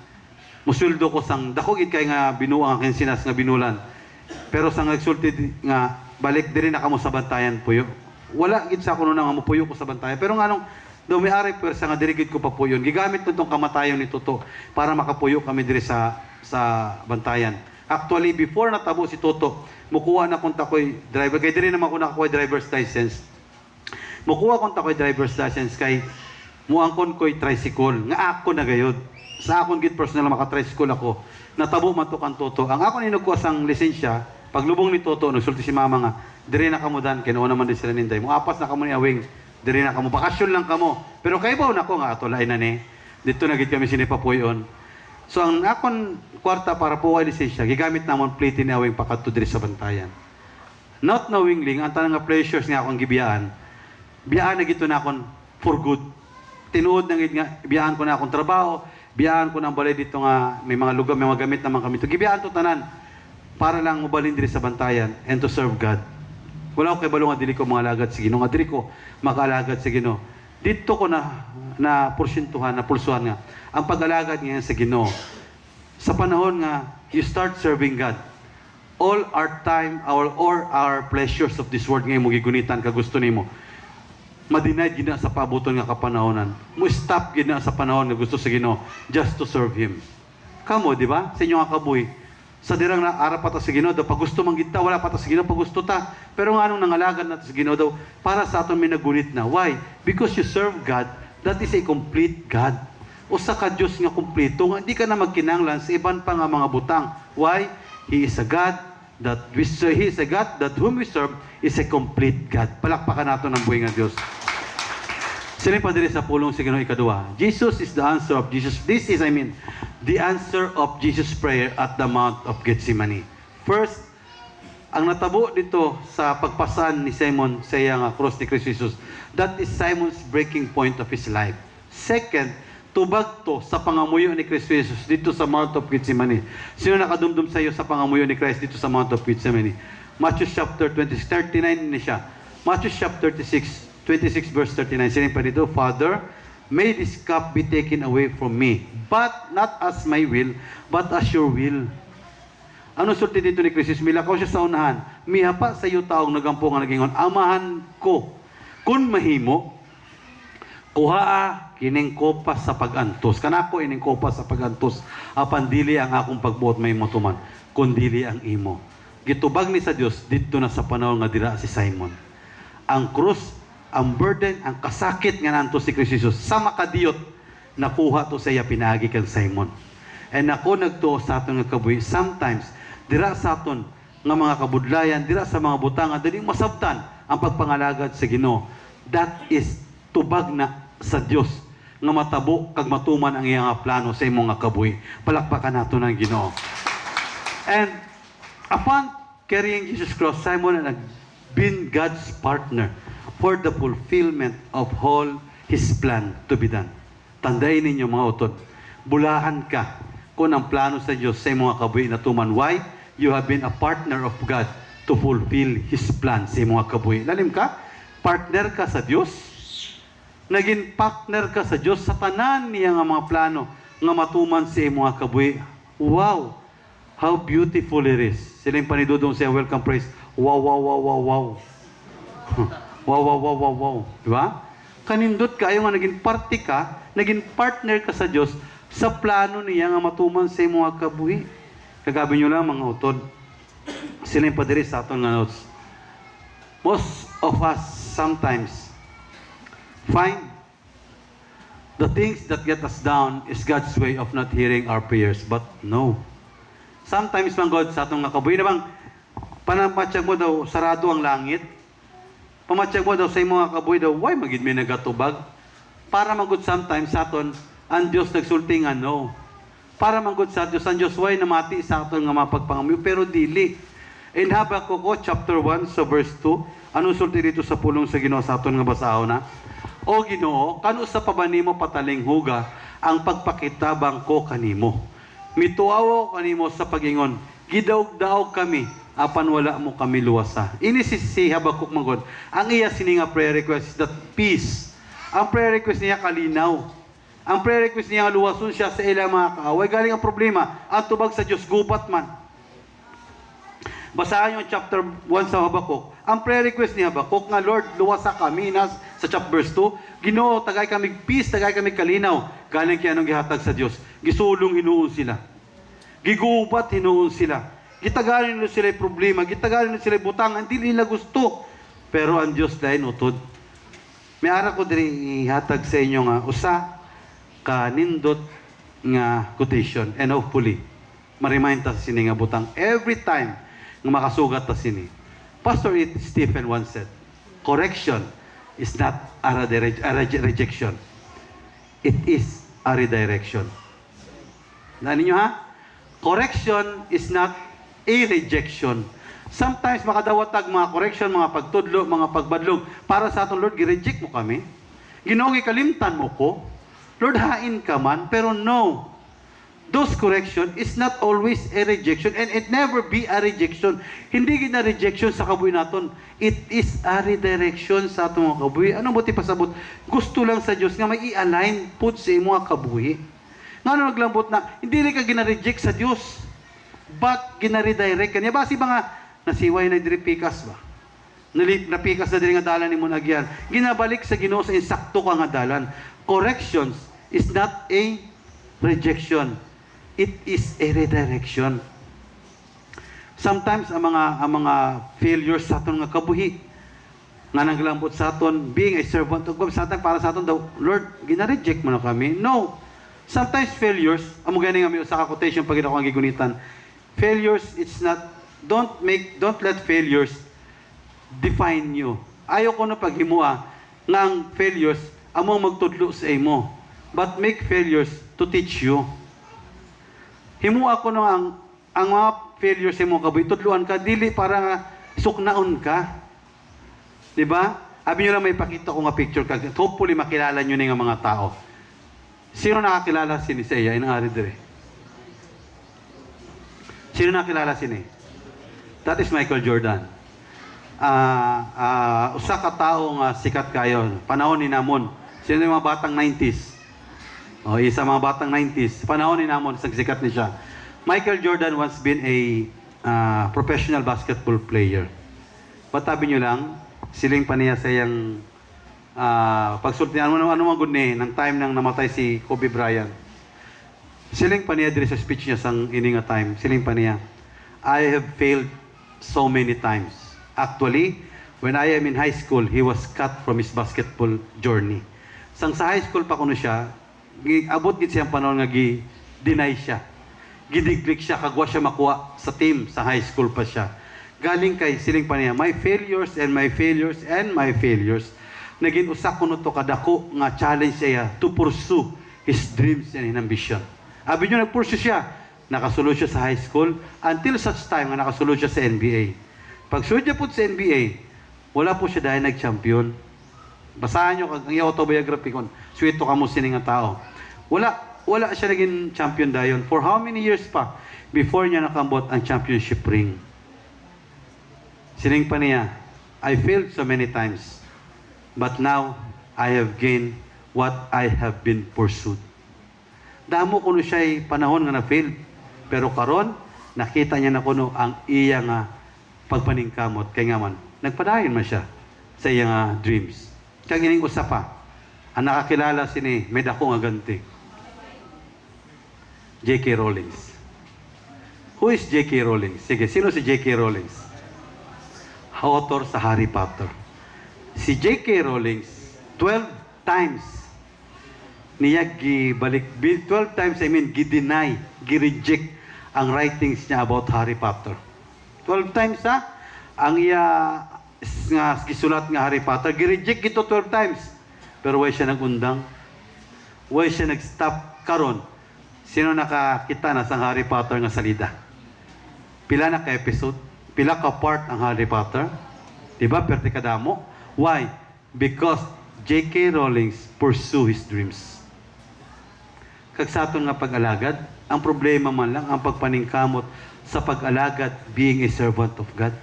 Musuldo ko sang dako gid kay nga binuang akin sinas nga binulan. Pero sang nagsulti nga balik diri na kamo sa bantayan puyo. Wala gid sa kuno nga mupuyo ko sa bantayan. Pero nganong daw may ari pwersa nga diri gid ko papuyon. Gigamit nitong kamatayon ni Toto para makapuyo kami diri sa bantayan. Actually before natabo si Toto, mukuha na kun takoy driver kay diri naman ko nakakuha driver's license. Mukuha kun takoy driver's license kay muangkon ko'y tricycle nga ako na gayod. Sa akon gid personal maka-tricycle ako. Natabo man to kan Toto. Ang ako ni nagkuha sang lisensya, paglubong ni Toto, nagsulti si mama nga, diri na kamo dan kay naman din sila ninday. Muapas na kamo ni Aweng. Diri na kamo bakasyon lang kamo. Pero kay baw nako nga ato lain na ni. Dito na gid kami sinipapuyon. So ang akon kwarta para po ay lisensya, gigamit namon plate ni Aweng pakadto diri sa bantayan. Not knowingly, ang tanang nga pleasures nga akong gibiyaan, biyaan na gito na akon for good. Tinuod na gid nga biyaan ko na akong trabaho, biyaan ko na balay dito nga may mga lugar, may mga gamit naman kami to. Gibiyaan to tanan para lang mobalin diri sa bantayan and to serve God. Wala ko kay balong nga dili ko mga alagad sa Ginoo, nga dili ko makaalagad sa Ginoo. Dito ko na porsyentuhan, na pulsuhan nga ang pag-alagad ngayon sa Ginoo. Sa panahon nga you start serving God, all our time, all our pleasures of this world ngayon mo gigunitan ka gusto nimo. Madinay gina sa pabuton nga kapanahonan. Mo stop gina sa panahon nga gusto sa Ginoo just to serve Him. Kamo, di ba? Sa inyo nga kabuhi. Sa dirang na ara pa ta sa Ginoo daw pag gusto man kita wala pa ta sa Ginoo pag gusto ta. Pero nga anong nangalagan natin sa Ginoo daw para sa aton minagunit na. Why? Because you serve God, that is a complete God. Usa ka Dios nga kumpleto nga hindi ka na magkinahanglan sa iban pa nga mga butang. Why? He is a God that He is a God that whom we serve is a complete God. Palakpakan nato ng buhay nga Dios. Sila pa diri sa pulong sa Ginoo ikaduha. Jesus is the answer of Jesus. This is the answer of Jesus' prayer at the Mount of Gethsemane. First, ang natabo dito sa pagpasan ni Simon sa iyang cross ni Kristo Jesus, that is Simon's breaking point of his life. Second, tubag to sa pangamuyo ni Kristo Jesus dito sa Mount of Gethsemane. Sino nakadumdum sa iyo sa pangamuyo ni Christ dito sa Mount of Gethsemane? Matthew chapter 26, 39 ni siya. Matthew chapter 26 verse 39. Sino pa dito? Father, may this cup be taken away from me, but not as my will, but as your will. Ano sulti dito ni Kristo? Milakaw siya sa unahan. Mihapa sa iyo taong nagampo nga nagingon, amahan ko, kun mahimo, kuhaa kining kopas sa pagantos. Kanako ining kopas sa pagantos. Apan dili ang akong pagbuot may motuman, kun dili ang imo. Gitubag ni sa Dios dito na sa panahon nga dira si Simon. Ang krus, ang burden, ang kasakit nga nanto si Kristo Jesus sa makadiyot nakuha to sa iya pinagi kang Simon. And ako nagtuo sa aton nga kabuhi, sometimes dira sa aton nga mga kabudlayan, dira sa mga butanga dili masabtan ang pagpangalagad sa Ginoo. That is tubag na sa Dios nga matabo kag matuman ang iyang plano sa imong nga kabuhi. Palakpakan nato ng Ginoo. And upon carrying Jesus' cross, Simon had been God's partner for the fulfillment of all His plan to be done. Tandayin ninyo mga utod, bulahan ka kung ang plano sa Diyos sa mga kabuhi na tuman. Why? You have been a partner of God to fulfill His plan sa mga kabuhi. Lalim ka? Partner ka sa Diyos? Naging partner ka sa Diyos sa tanan niya nga mga plano nga matuman sa mga kabuhi. Wow! How beautiful it is. Sila yung panidudong siya, welcome praise. Wow, wow, wow, wow, wow. Wow, wow, wow, wow, wow. Diba? Kanindot ka, ayaw nga naging party ka, naging partner ka sa Diyos sa plano niya nga matuman sa mga kabuhi. Kagabi nyo lang mga utod. Sila yung padiri sa aton nga notes. Most of us sometimes find the things that get us down is God's way of not hearing our prayers. But no. Sometimes man God sa atong nga kabuhi na bang panamatsyag mo daw sarado ang langit. Pamatsyag mo daw sa mga kabuhi daw, why magid may nagatubag? Para magud sometimes sa aton, ang Diyos nagsulti nga no. Para magud sa Diyos, ang Diyos why namati sa aton nga mapagpangamuyo, pero dili. In Habakkuk chapter 1, so verse 2, anong sulti dito sa pulong sa Ginoo sa aton nga basahon na? O Ginoo, kanu sa pabanimo pataling huga, ang pagpakitabang ko kanimo. Mituawo kanimo sa pagingon, gidaog-daog kami, apan wala mo kami luwasa. Ini si Habakkuk mangod. Ang iya sininga prayer request is that peace. Ang prayer request niya kalinaw. Ang prayer request niya luwason siya sa ilang mga kaaway. Galing ang problema, ang tubag sa Diyos, gubat man. Basahan yung chapter 1 sa Habakkuk. Ang prayer request ni Habakkuk nga, Lord, luwasa kami na sa chapter verse 2. Ginoo, tagay kami peace, tagay kami kalinaw. Galing kaya anong gihatag sa Diyos. Gisulong hinuon sila. Gigubat hinuon sila. Gitagarin nila sila problema, gitagarin nila sila butang, hindi nila gusto. Pero ang Diyos dahil utod. May ara ko diri ihatag sa inyo nga, usa ka nindot nga quotation. And hopefully, ma-remind ta sini nga butang. Every time nga makasugat ta sini. Pastor Stephen once said, correction is not a rejection. It is a redirection. Naan ninyo ha? Correction is not a rejection. Sometimes makadawatag mga correction, mga pagtudlo, mga pagbadlog. Para sa aton Lord, gi-reject mo kami. Ginoo, kalimtan mo ko. Lord, hain ka man. Pero no. Those correction is not always a rejection and it never be a rejection. Hindi gina rejection sa kabuhi naton. It is a redirection sa atong mga kabuhi. Ano mo ti pasabot? Gusto lang sa Dios nga may i-align put sa imong kabuhi. Ngano naglambot na hindi rin ka gina-reject sa Dios. but gina-redirect kanya ba si mga nasiway na diri pikas ba, napikas na diri nga dalan ni mo nagyan, ginabalik sa Ginoo sa insakto ka nga dalan. Corrections is not a rejection, it is a redirection. Sometimes ang mga failures sa aton nga kabuhi nga naglambot sa aton, being a servant of God, sa aton para sa aton daw, Lord, gina-reject mo na kami. No. Sometimes failures, amo gani nga may usa ka quotation pag ako ang gigunitan. Failures, it's not, don't let failures define you. Ayaw ko na paghimuha nga ang failures amo magtudlo sa imo. But make failures to teach you. Himuha ko na ang mga failures sa imo kaboy, tudluan ka, dili para nga suknaon ka. Diba? Abi nyo lang may pakita ko nga picture ka. Hopefully makilala nyo na nga mga tao. Sino nakakilala si Nisea? Inaari dire. Sino nakakilala si Nisea? That is Michael Jordan. Usa ka tao nga sikat kayo. Panahon ni namon. Sino yung mga batang 90s? O, isa mga batang 90s. Panahon ni namon, sikat ni siya. Michael Jordan once been a professional basketball player. Patabi nyo lang, siling pa niya sa iyang pagsulti, ano mga good ng time nang namatay si Kobe Bryant. Siling pa niya diri sa speech niya sang ininga time. Siling pa niya, I have failed so many times. Actually, when I am in high school, he was cut from his basketball journey. Sang sa high school pa kuno siya, abot gid siyang panahon nga gi-deny siya. Gidiglik siya, kagwa siya makuha sa team sa high school pa siya. Galing kay siling pa niya, my failures and my failures and my failures. Naging usa kuno to kadako nga challenge siya to pursue his dreams and his ambition. Abi nyo nag-pursue siya, nakasulod siya sa high school until such time nga nakasulod siya sa NBA. Pag sulod niya po sa NBA, wala po siya dahil nag-champion. Basahan nyo ang iyong autobiography kon, sweeto ka mo sining nga tao. Wala siya naging champion dayon. For how many years pa before niya nakambot ang championship ring? Sining pa niya, I failed so many times, but now I have gained what I have been pursued. Damo kuno siya'y panahon nga na-fail, pero karon nakita niya na kuno ang iya nga pagpaningkamot. Kaya nga man, nagpadayon man siya sa iya nga dreams. Kaya gining usa pa, ang nakakilala sini, may dako nga ganti. J.K. Rowling. Who is J.K. Rowling? Sige, sino si J.K. Rowling? Author sa Harry Potter. Si J.K. Rowling, 12 times niya gibalik, 12 times, gideny, gireject ang writings niya about Harry Potter. 12 times ang iya nga gisulat nga Harry Potter, gireject ito 12 times. Pero why siya nagundang? Why siya nag-stop karon? Sino nakakita na sa Harry Potter nga salida? Pila na ka episode? Pila ka part ang Harry Potter? Diba? Perte kadamo. Why? Because J.K. Rowling pursue his dreams. Kag sa aton nga pag-alagad, ang problema man lang ang pagpaningkamot sa pag-alagad, being a servant of God.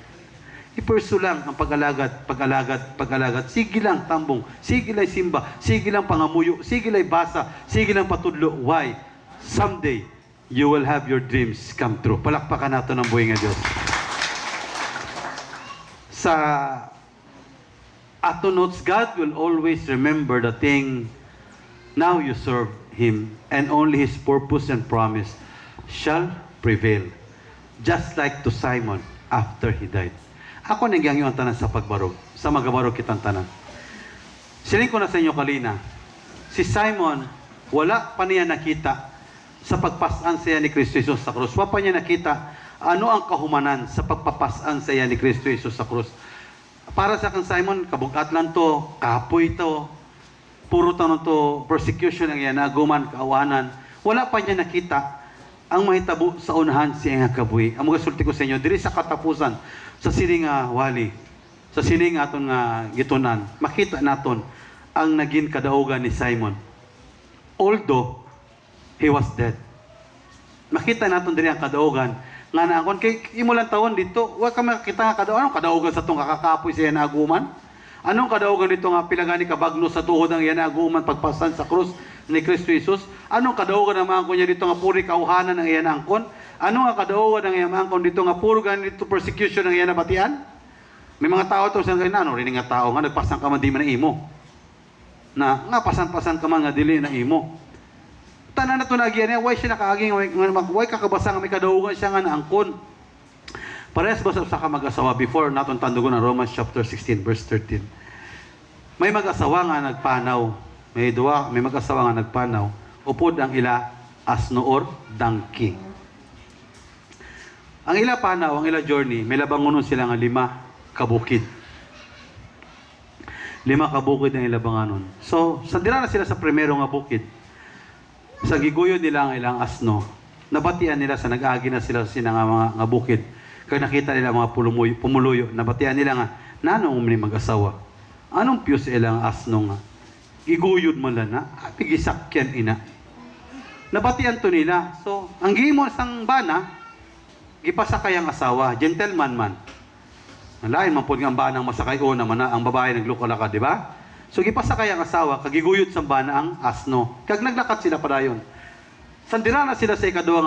I-pursue lang ang pag-alagad. Sige lang tambong, sige lang simba, sige lang pangamuyo, sige lang basa, sige lang patudlo. Why? Someday, you will have your dreams come true. Palakpakan nato ng buhay nga Diyos. Sa ato notes, God will always remember the thing now you serve Him, and only His purpose and promise shall prevail. Just like to Simon after he died. Ako nagyang yung tanan sa pagbarog, sa magabarog kitang tanan. Siling ko na sa inyo kalina, si Simon, wala pa niya nakita sa pagpasan sa iya ni Kristo Jesus sa krus. Wala pa niya nakita ano ang kahumanan sa pagpapasan sa iya ni Kristo Jesus sa krus. Para sa kang Simon, kabugat lang to, kapoy to, puro tanong to, persecution ang iya, naguman, kaawanan. Wala pa niya nakita ang mahitabo sa unahan siya nga kabuhi. Ang mga sulti ko sa inyo, diri sa katapusan, sa sining wali, sa sining aton nga gitunan, makita naton ang naging kadaugan ni Simon. Although he was dead. Makita naton diri ang kadaugan nga naangkon kay imo lang tawon dito, wa ka makita nga kadaugan, anong kadaugan sa tong kakakapoy siya na aguman? Anong kadaugan dito nga pilagani kabagno sa tuhod ang yana aguman pagpasan sa krus ni Kristo Jesus? Anong kadaugan naman ko niya dito nga puri kauhanan ang iyan angkon? Ano nga kadaugan ng iyang angkon dito nga puro ganito persecution ng iyang nabatian? May mga tao to sa kayo na, ano, rin nga tao nga, nagpasan ka man di man na imo. Na, nga pasan-pasan ka man nga dili na imo. Tanan na ito na agyan niya, why siya nakaaging, why kakabasa nga may kadaugan siya nga na angkon. Parehas ba sa ka mag-asawa before naton tandugon ang Romans chapter 16 verse 13. May mag-asawa nga nagpanaw. May mag-asawa nga nagpanaw. Upod ang ila asno or donkey. Ang ila panaw, ang ila journey, may labangunon sila nga 5 kabukid. 5 kabukid ang ilabanganon. So, sa dira na sila sa primero nga bukid. Sa giguyod nila ang ilang asno, nabatian nila sa nag-agi na sila sa nga bukid. Kaya nakita nila mga pumuluyo, nabatian nila nga, nanong umni mag-asawa. Anong piyos ilang asno nga? Giguyod man lang na, pigisakyan ina. Nabatian to nila. So, ang gimo sang bana, gipasakay ang asawa, gentleman man. Lain man po nga ang banang masakay o naman na ang babae naglukalaka, di ba? So gipasakay ang asawa, kagiguyod sa bana ang asno. Kag naglakad sila padayon. Sandira na sila sa ikaduha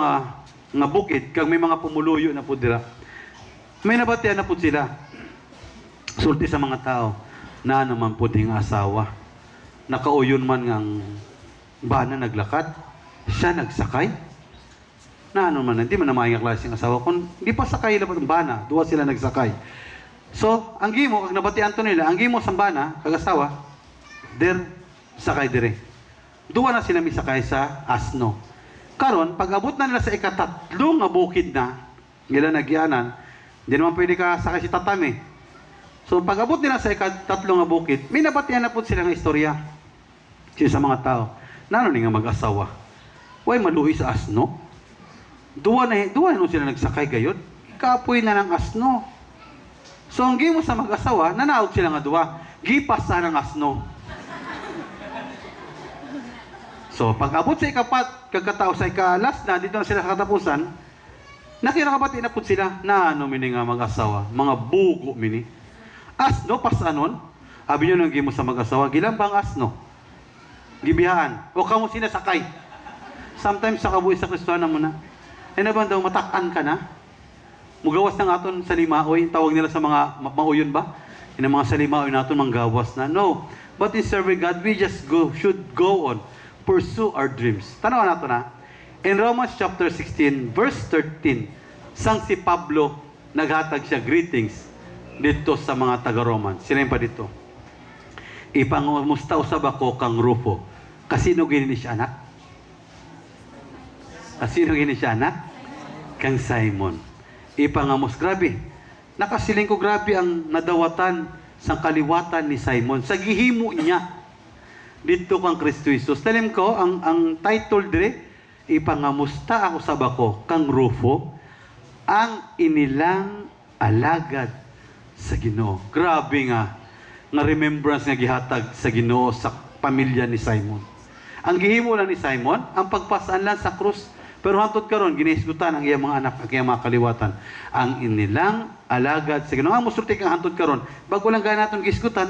nga bukid, kag may mga pumuluyo na po dira. May nabatian na po sila. Sulti sa mga tao, na naman po ding asawa. Nakauyon man ngang bana naglakad, siya nagsakay. Na ano man, hindi man na maayang klaseng asawa. Kung hindi pa sakay lang ang bana, duwa sila nagsakay. So, ang gimo, kag nabatian to nila, ang gimo sa bana, kag asawa, sakay dire. Duwa na sila misakay sa asno. Karon, pag abot na nila sa ikatatlo nga bukid na, nila nagyanan, hindi naman pwede ka sakay si tatami. So, pag abot nila sa ikatatlo nga bukid, may nabatian na po sila nga istorya. Sa mga tao, nano ni nga mag-asawa? Way maluhi sa asno? Duwa na sila nagsakay gayod. Kapoy na ng asno. So ang gimo sa mag-asawa, nanaog sila nga duwa. Gipas na ng asno. So pag abot sa kagkatao sa ikalas na, dito na sila sa katapusan, nakirakabati na po sila na ano mini nga mag-asawa. Mga bugo mini. Asno, pasanon. Abi nyo nang gimo sa mag-asawa, gilambang asno. Gibihaan. O kamo sinasakay. Sometimes sa kabuhi sa Kristiyana mo na. Ay naman daw, matakan ka na. Mugawas na aton sa limaoy. Tawag nila sa mga mauyon ba? Yung mga sa limaoy natin, manggawas na. No. But in serving God, we just should go on. Pursue our dreams. Tanawan nato na. In Romans chapter 16, verse 13, sang si Pablo, naghatag siya greetings dito sa mga taga-Roman. Sila yung pa dito. Ipangusta usab ako kang Rufo. Kasino gini siya anak? Sino gini siya anak? Kang Simon. Ipangamos, grabe. Nakasiling ko grabe ang nadawatan sa kaliwatan ni Simon. Sa gihimo niya dito kang Kristo Jesus. Talim ko, ang title dire, ipangamusta ako sa bako kang Rufo, ang inilang alagad sa Ginoo. Grabe nga remembrance nga gihatag sa Ginoo sa pamilya ni Simon. Ang gihimo lang ni Simon, ang pagpasaan lang sa krus. Pero hantod karon ginisgutan ang iyang mga anak, ang iyang mga kaliwatan. Ang inilang alagad sa Ginoo. Ang musulti kang hantod karon, bago lang gana naton gisgutan.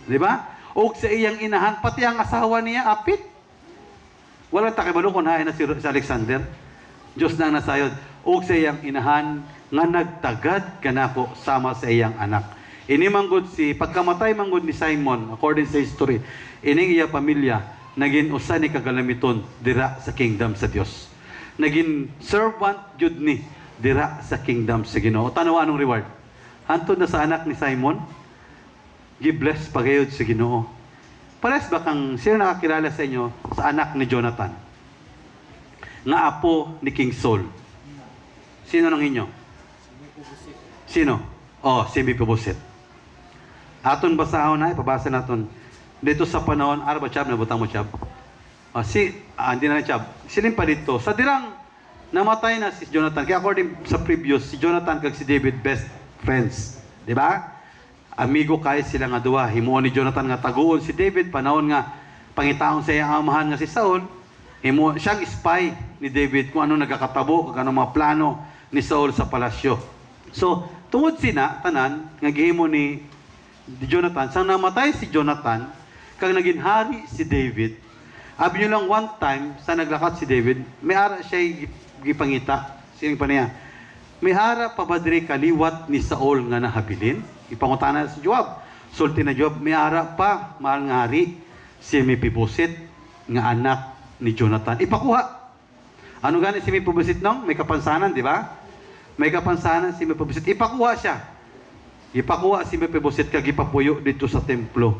Di ba? O sa iyang inahan, pati ang asawa niya, apit. Wala ta kay balukon hain na si Alexander. Diyos nang nasayod. O sa iyang inahan, nga nagtagad kanako sama sa iyang anak. Ini manggod pagkamatay manggod ni Simon, according sa history, ining iya pamilya, naging usa ni kagalamiton dira sa kingdom sa Dios. Naging servant jud ni dira sa kingdom sa Ginoo. Tanawa anong reward? Hantod na sa anak ni Simon, gi-bless pagayod sa Ginoo. Pares ba kang sino nakakilala sa inyo sa anak ni Jonathan? Nga apo ni King Saul. Sino nang inyo? Sino? Oh, si Mephibosheth. Aton basahon na, ipabasa naton. Dito sa panahon, ano ba Chab? Nabutang mo Chab? Hindi na Chab. Silin pa dito. Sa dirang namatay na si Jonathan. Kaya according sa previous, si Jonathan kag si David best friends. Di ba? Amigo kay sila nga duwa. Himuon ni Jonathan nga taguon si David. Panahon nga pangitaon sa iyang amahan nga si Saul. Siyang spy ni David kung ano nagkakatabo, kung ano mga plano ni Saul sa palasyo. So, tungod sina, tanan, nga gihimo ni Jonathan, sang namatay si Jonathan, kag naging hari si David, abi nyo lang one time, sa naglakad si David, may ara siya gipangita, Sining pa niya, may ara pa ba diri kaliwat ni Saul nga nahabilin? Ipangutana sa Joab. Sulti na Joab, may ara pa, mahal nga hari, si Mephibosheth nga anak ni Jonathan. Ipakuha. Ano gani si Mephibosheth nung? May kapansanan, di ba? May kapansanan si Mephibosheth. Ipakuha siya. Ipakuha si Mephibosheth kag ipapuyo dito sa templo.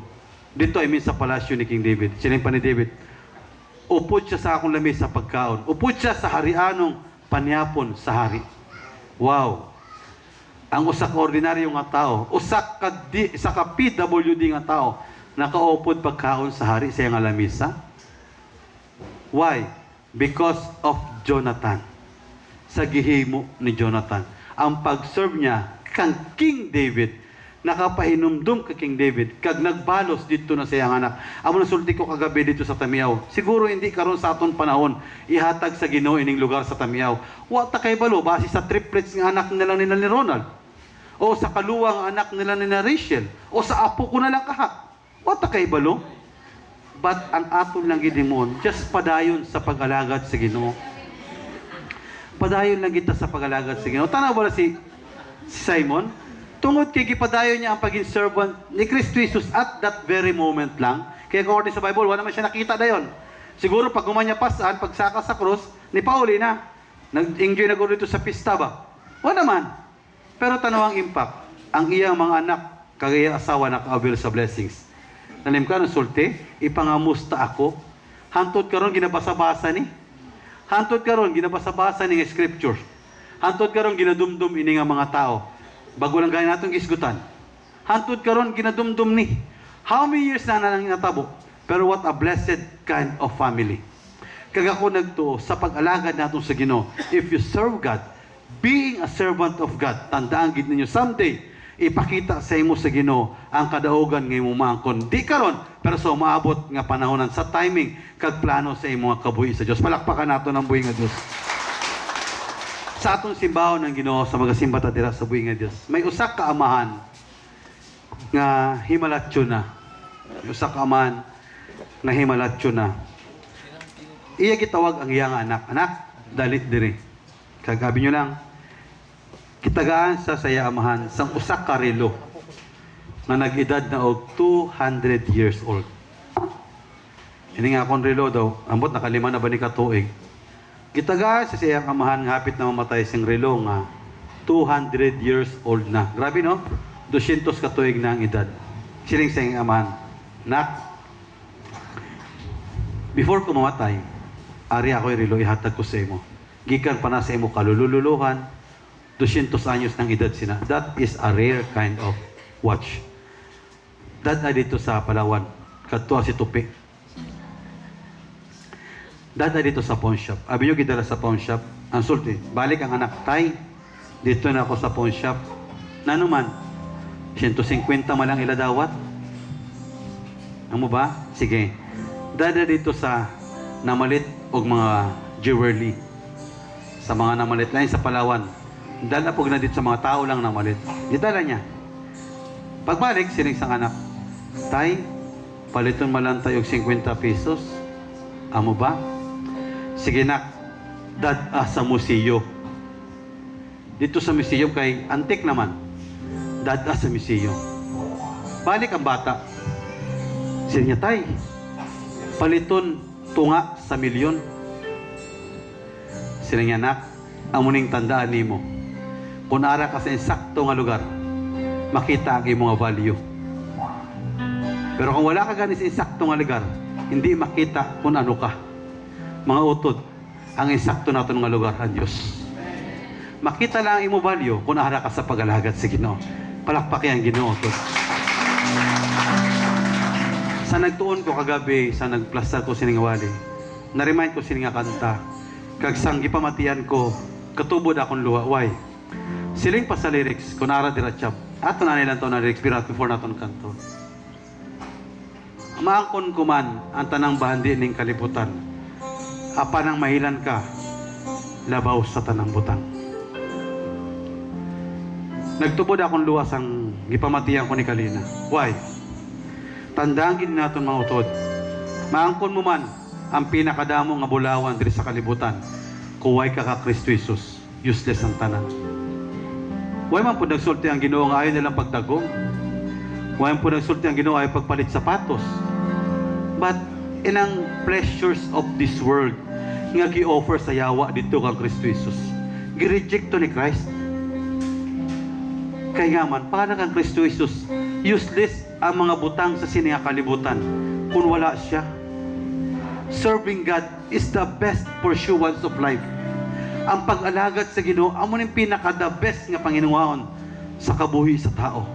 Dito, sa palasyo ni King David. Sining pa ni David. Upod siya sa akong lamesa pagkaon. Upod siya sa harianong panyapon sa hari. Wow. Ang usak ordinaryo nga tao, usak sa ka PWD nga tao, nakaupod pagkaon sa hari sa nga lamesa. Why? Because of Jonathan. Sa gihimo ni Jonathan. Ang pag-serve niya kang King David, nakapahinumdum ka King David, kag nagbalos dito na sa iyang anak. Amo na sulti ko kagabi dito sa Tamiaw. Siguro hindi karon sa aton panahon ihatag sa Ginoo ining lugar sa Tamiaw. Wa ta kay balo base sa triplets nga anak nila ni Ronald. O sa kaluwang anak nila ni Rachel. O sa apo ko na lang kaha. Wa ta kay balo. But ang aton lang gidimon, just padayon sa pag-alagad sa Ginoo. Padayon lang kita sa pag-alagad sa Ginoo. Tanaw ba si Simon? Tungod kay gipadayon niya ang paging servant ni Kristo Jesus at that very moment lang. Kaya according sa Bible, wala naman siya nakita dayon. Siguro pag umanya pasan, pagsaka sa krus, ni Pauli na. Nag-enjoy na dito sa pista ba? Wala naman. Pero tanaw ang impact. Ang iyang mga anak, kagaya asawa naka-avail sa blessings. Nalim ka ng sulti, ipangamusta ako. Hantod karon ginabasa-basa ni. Hantod karon ginabasa-basa ni scriptures. Hantod karon ginadumdum ini nga mga tao. Bago lang gaya natong gisgutan. Hantod karon ginadumdum ni. How many years na nang natabo? Pero what a blessed kind of family. Kag ako nagtuo sa pag-alagad naton sa Ginoo. If you serve God, being a servant of God, tandaan gid ninyo someday ipakita sa imo sa Ginoo ang kadaugan nga imong maangkon. Di karon, pero sa umaabot nga panahonan sa timing kag plano sa imong kabuhi sa Dios. Palakpakan nato ang buhi nga Dios. Sa atong simbahan ng Ginoo sa mga simba ta dira sa buhi nga Dios, may usa ka amahan nga himalatyo na. May usa ka amahan nga himalatyo na. Iya gitawag ang iyang anak. Anak, dalit diri. Kagabi nyo lang, kitagaan sa saya amahan sang usa ka relo nga nag-edad na og 200 years old. Ini nga akong relo daw, ambot nakalima na ba ni katuig. Gitagaan sa siyang amahan nga hapit na mamatay sing relo nga 200 years old na. Grabe no? 200 katuig na ang edad. Siling sa iyang amahan. Nak, before ko mamatay, ari ako yung relo, ihatag ko sa imo. Gikan pa na sa imo kalululuhan, 200 anyos ng edad sina. That is a rare kind of watch. Dad na dito sa Palawan. Kadto si Tupi. Dada dito sa pawn shop. Abi nyo gidala sa pawn shop. Ang sulti, balik ang anak. Tay, dito na ako sa pawn shop. Nanuman, 150 malang iladawat. Amo ba? Sige. Dada dito sa namalit o mga jewelry. Sa mga namalit lain sa Palawan. Dala po na dito sa mga tao lang namalit. Gidala niya. Pagbalik, sinig sang anak. Tay, paliton malang tayo 50 pesos. Amo ba? Sige nak, dad sa museo. Dito sa museo kay antik naman. Dad sa museo. Balik ang bata. Sige niya, tay, paliton tunga sa milyon. Sige niya, nak, amuning tandaan nimo. Kung ara ka sa insakto nga lugar, makita ang imong value. Pero kung wala ka gani sa insakto nga lugar, hindi makita kung ano ka. Mga utod, ang insakto nato nga lugar ang Diyos. Makita lang ang imo value kung ara ka sa pag-alagad sa Ginoo. Palakpaki ang Ginoo utod. Sa nagtuon ko kagabi, sa nagplastar ko sining wali, na-remind ko sining nga kanta. Kag sang gipamatian ko, katubod akong luwa. Why? Siling pa sa lyrics, kung ara dira chap. Ato na nilang to na lyrics, before naton kanto. Maangkon ko man ang tanang bahandi ning kalibutan. Apan ang mahilan ka, labaw sa tanang butang. Nagtubod akong luwas ang gipamatiyan ko ni Kalina. Why? Tandaan gid naton mga utod. Maangkon mo man ang pinakadamo nga bulawan diri sa kalibutan. Kuway ka ka Kristo Jesus. useless ang tanan. Huwag man po nagsulti ang Ginoo nga ayaw nilang pagdagom. Huwag man po nagsulti ang Ginoo ayaw pagpalit sapatos. But inang pleasures of this world nga gi-offer sa yawa dito kang Kristo Jesus, gi-reject to ni Christ. Kaya nga man, para kang Kristo Jesus, useless ang mga butang sa sininga kalibutan kung wala siya. Serving God is the best pursuance of life. Ang pag-alagad sa Ginoo amo ning pinaka-the best nga panginuwaon sa kabuhi sa tao.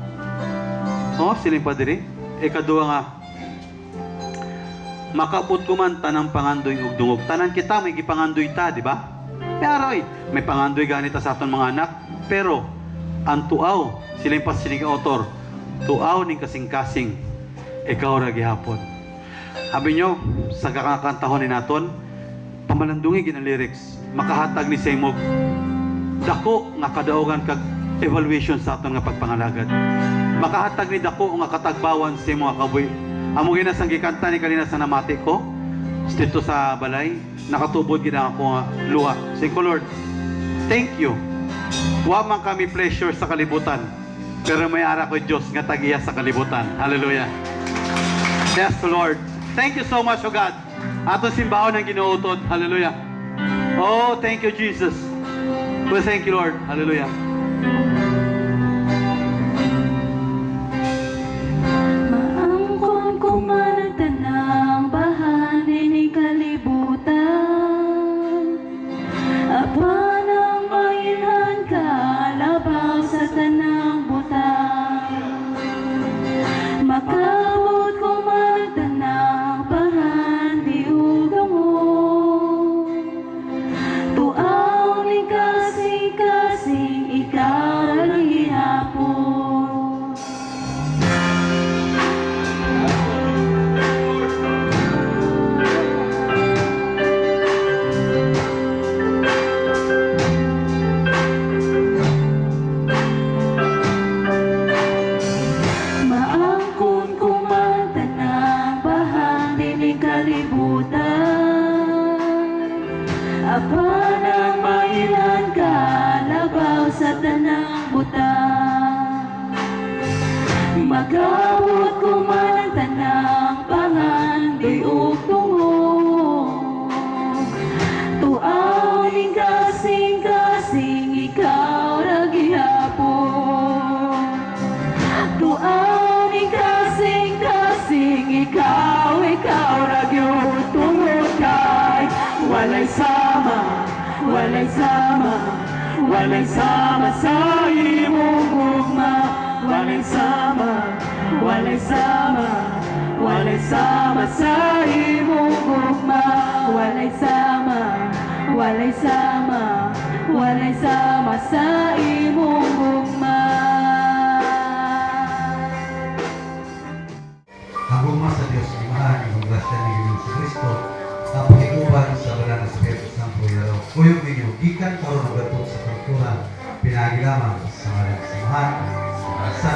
Oh, siling padre, ikaduha nga, makabot ko man tanang pangandoy ug dungog. Tanan kita may gipangandoy ta, di ba? Pero may pangandoy ganita sa aton mga anak, pero ang tuaw, siling pasiling author, tuaw ning kasing-kasing ikaw ra gihapon. Sabi nyo, sa kakakantahon ni naton, pamalandungi gin ang lyrics, makahatag ni Semog, dako nga kadaugan kag evaluation sa aton nga pagpangalagad. Makahatag ni dako nga katagbawan sa mga kaboy. Amo ginasang gikanta ni kanina sa namati ko, dito sa balay, nakatubod gid ako nga luha. Say ko, Lord, thank you. Wa man kami pleasure sa kalibutan, pero may ara ko Dios nga tagiya sa kalibutan. Hallelujah. Yes, Lord. Thank you so much, O God. Ato simbahon ang ginuutod. Hallelujah. Oh, thank you, Jesus. Well, thank you, Lord. Hallelujah. Maangkon ko man ang tanang bahani ni kalibutan. Apa nang mainhan ka, labaw sa tanang butang. Makabot ko man ang tanang bahani ugang mo. Tuaw ni kasing-kasing ikaw ra gihapon. Maangkon ko man tanang bahagi ni kalibutan. Apa nang mailan ka, labaw sa tanang butang. Magabot ko man ang tanang pangandoy ug tungog. Tuaw ning kasing-kasing ikaw ra gihapon. Tuaw ning kasing-kasing ikaw ra gyud tungod kay walay sama, walay sama, walay sama sa imong gugma. Walay sama, walay sama, walay sama sa imong gugma. Walay sama, walay sama, walay sama sa imong gugma. Ang gugma sa Diyos, imahan ang grasya ni Ginoong sa Kristo, ang pagikuban sa banal na Espiritu Santo yaro. Kuyog ninyo, gikan karon ang gatot sa kultura, pinagi lamang sa malang samahan, sa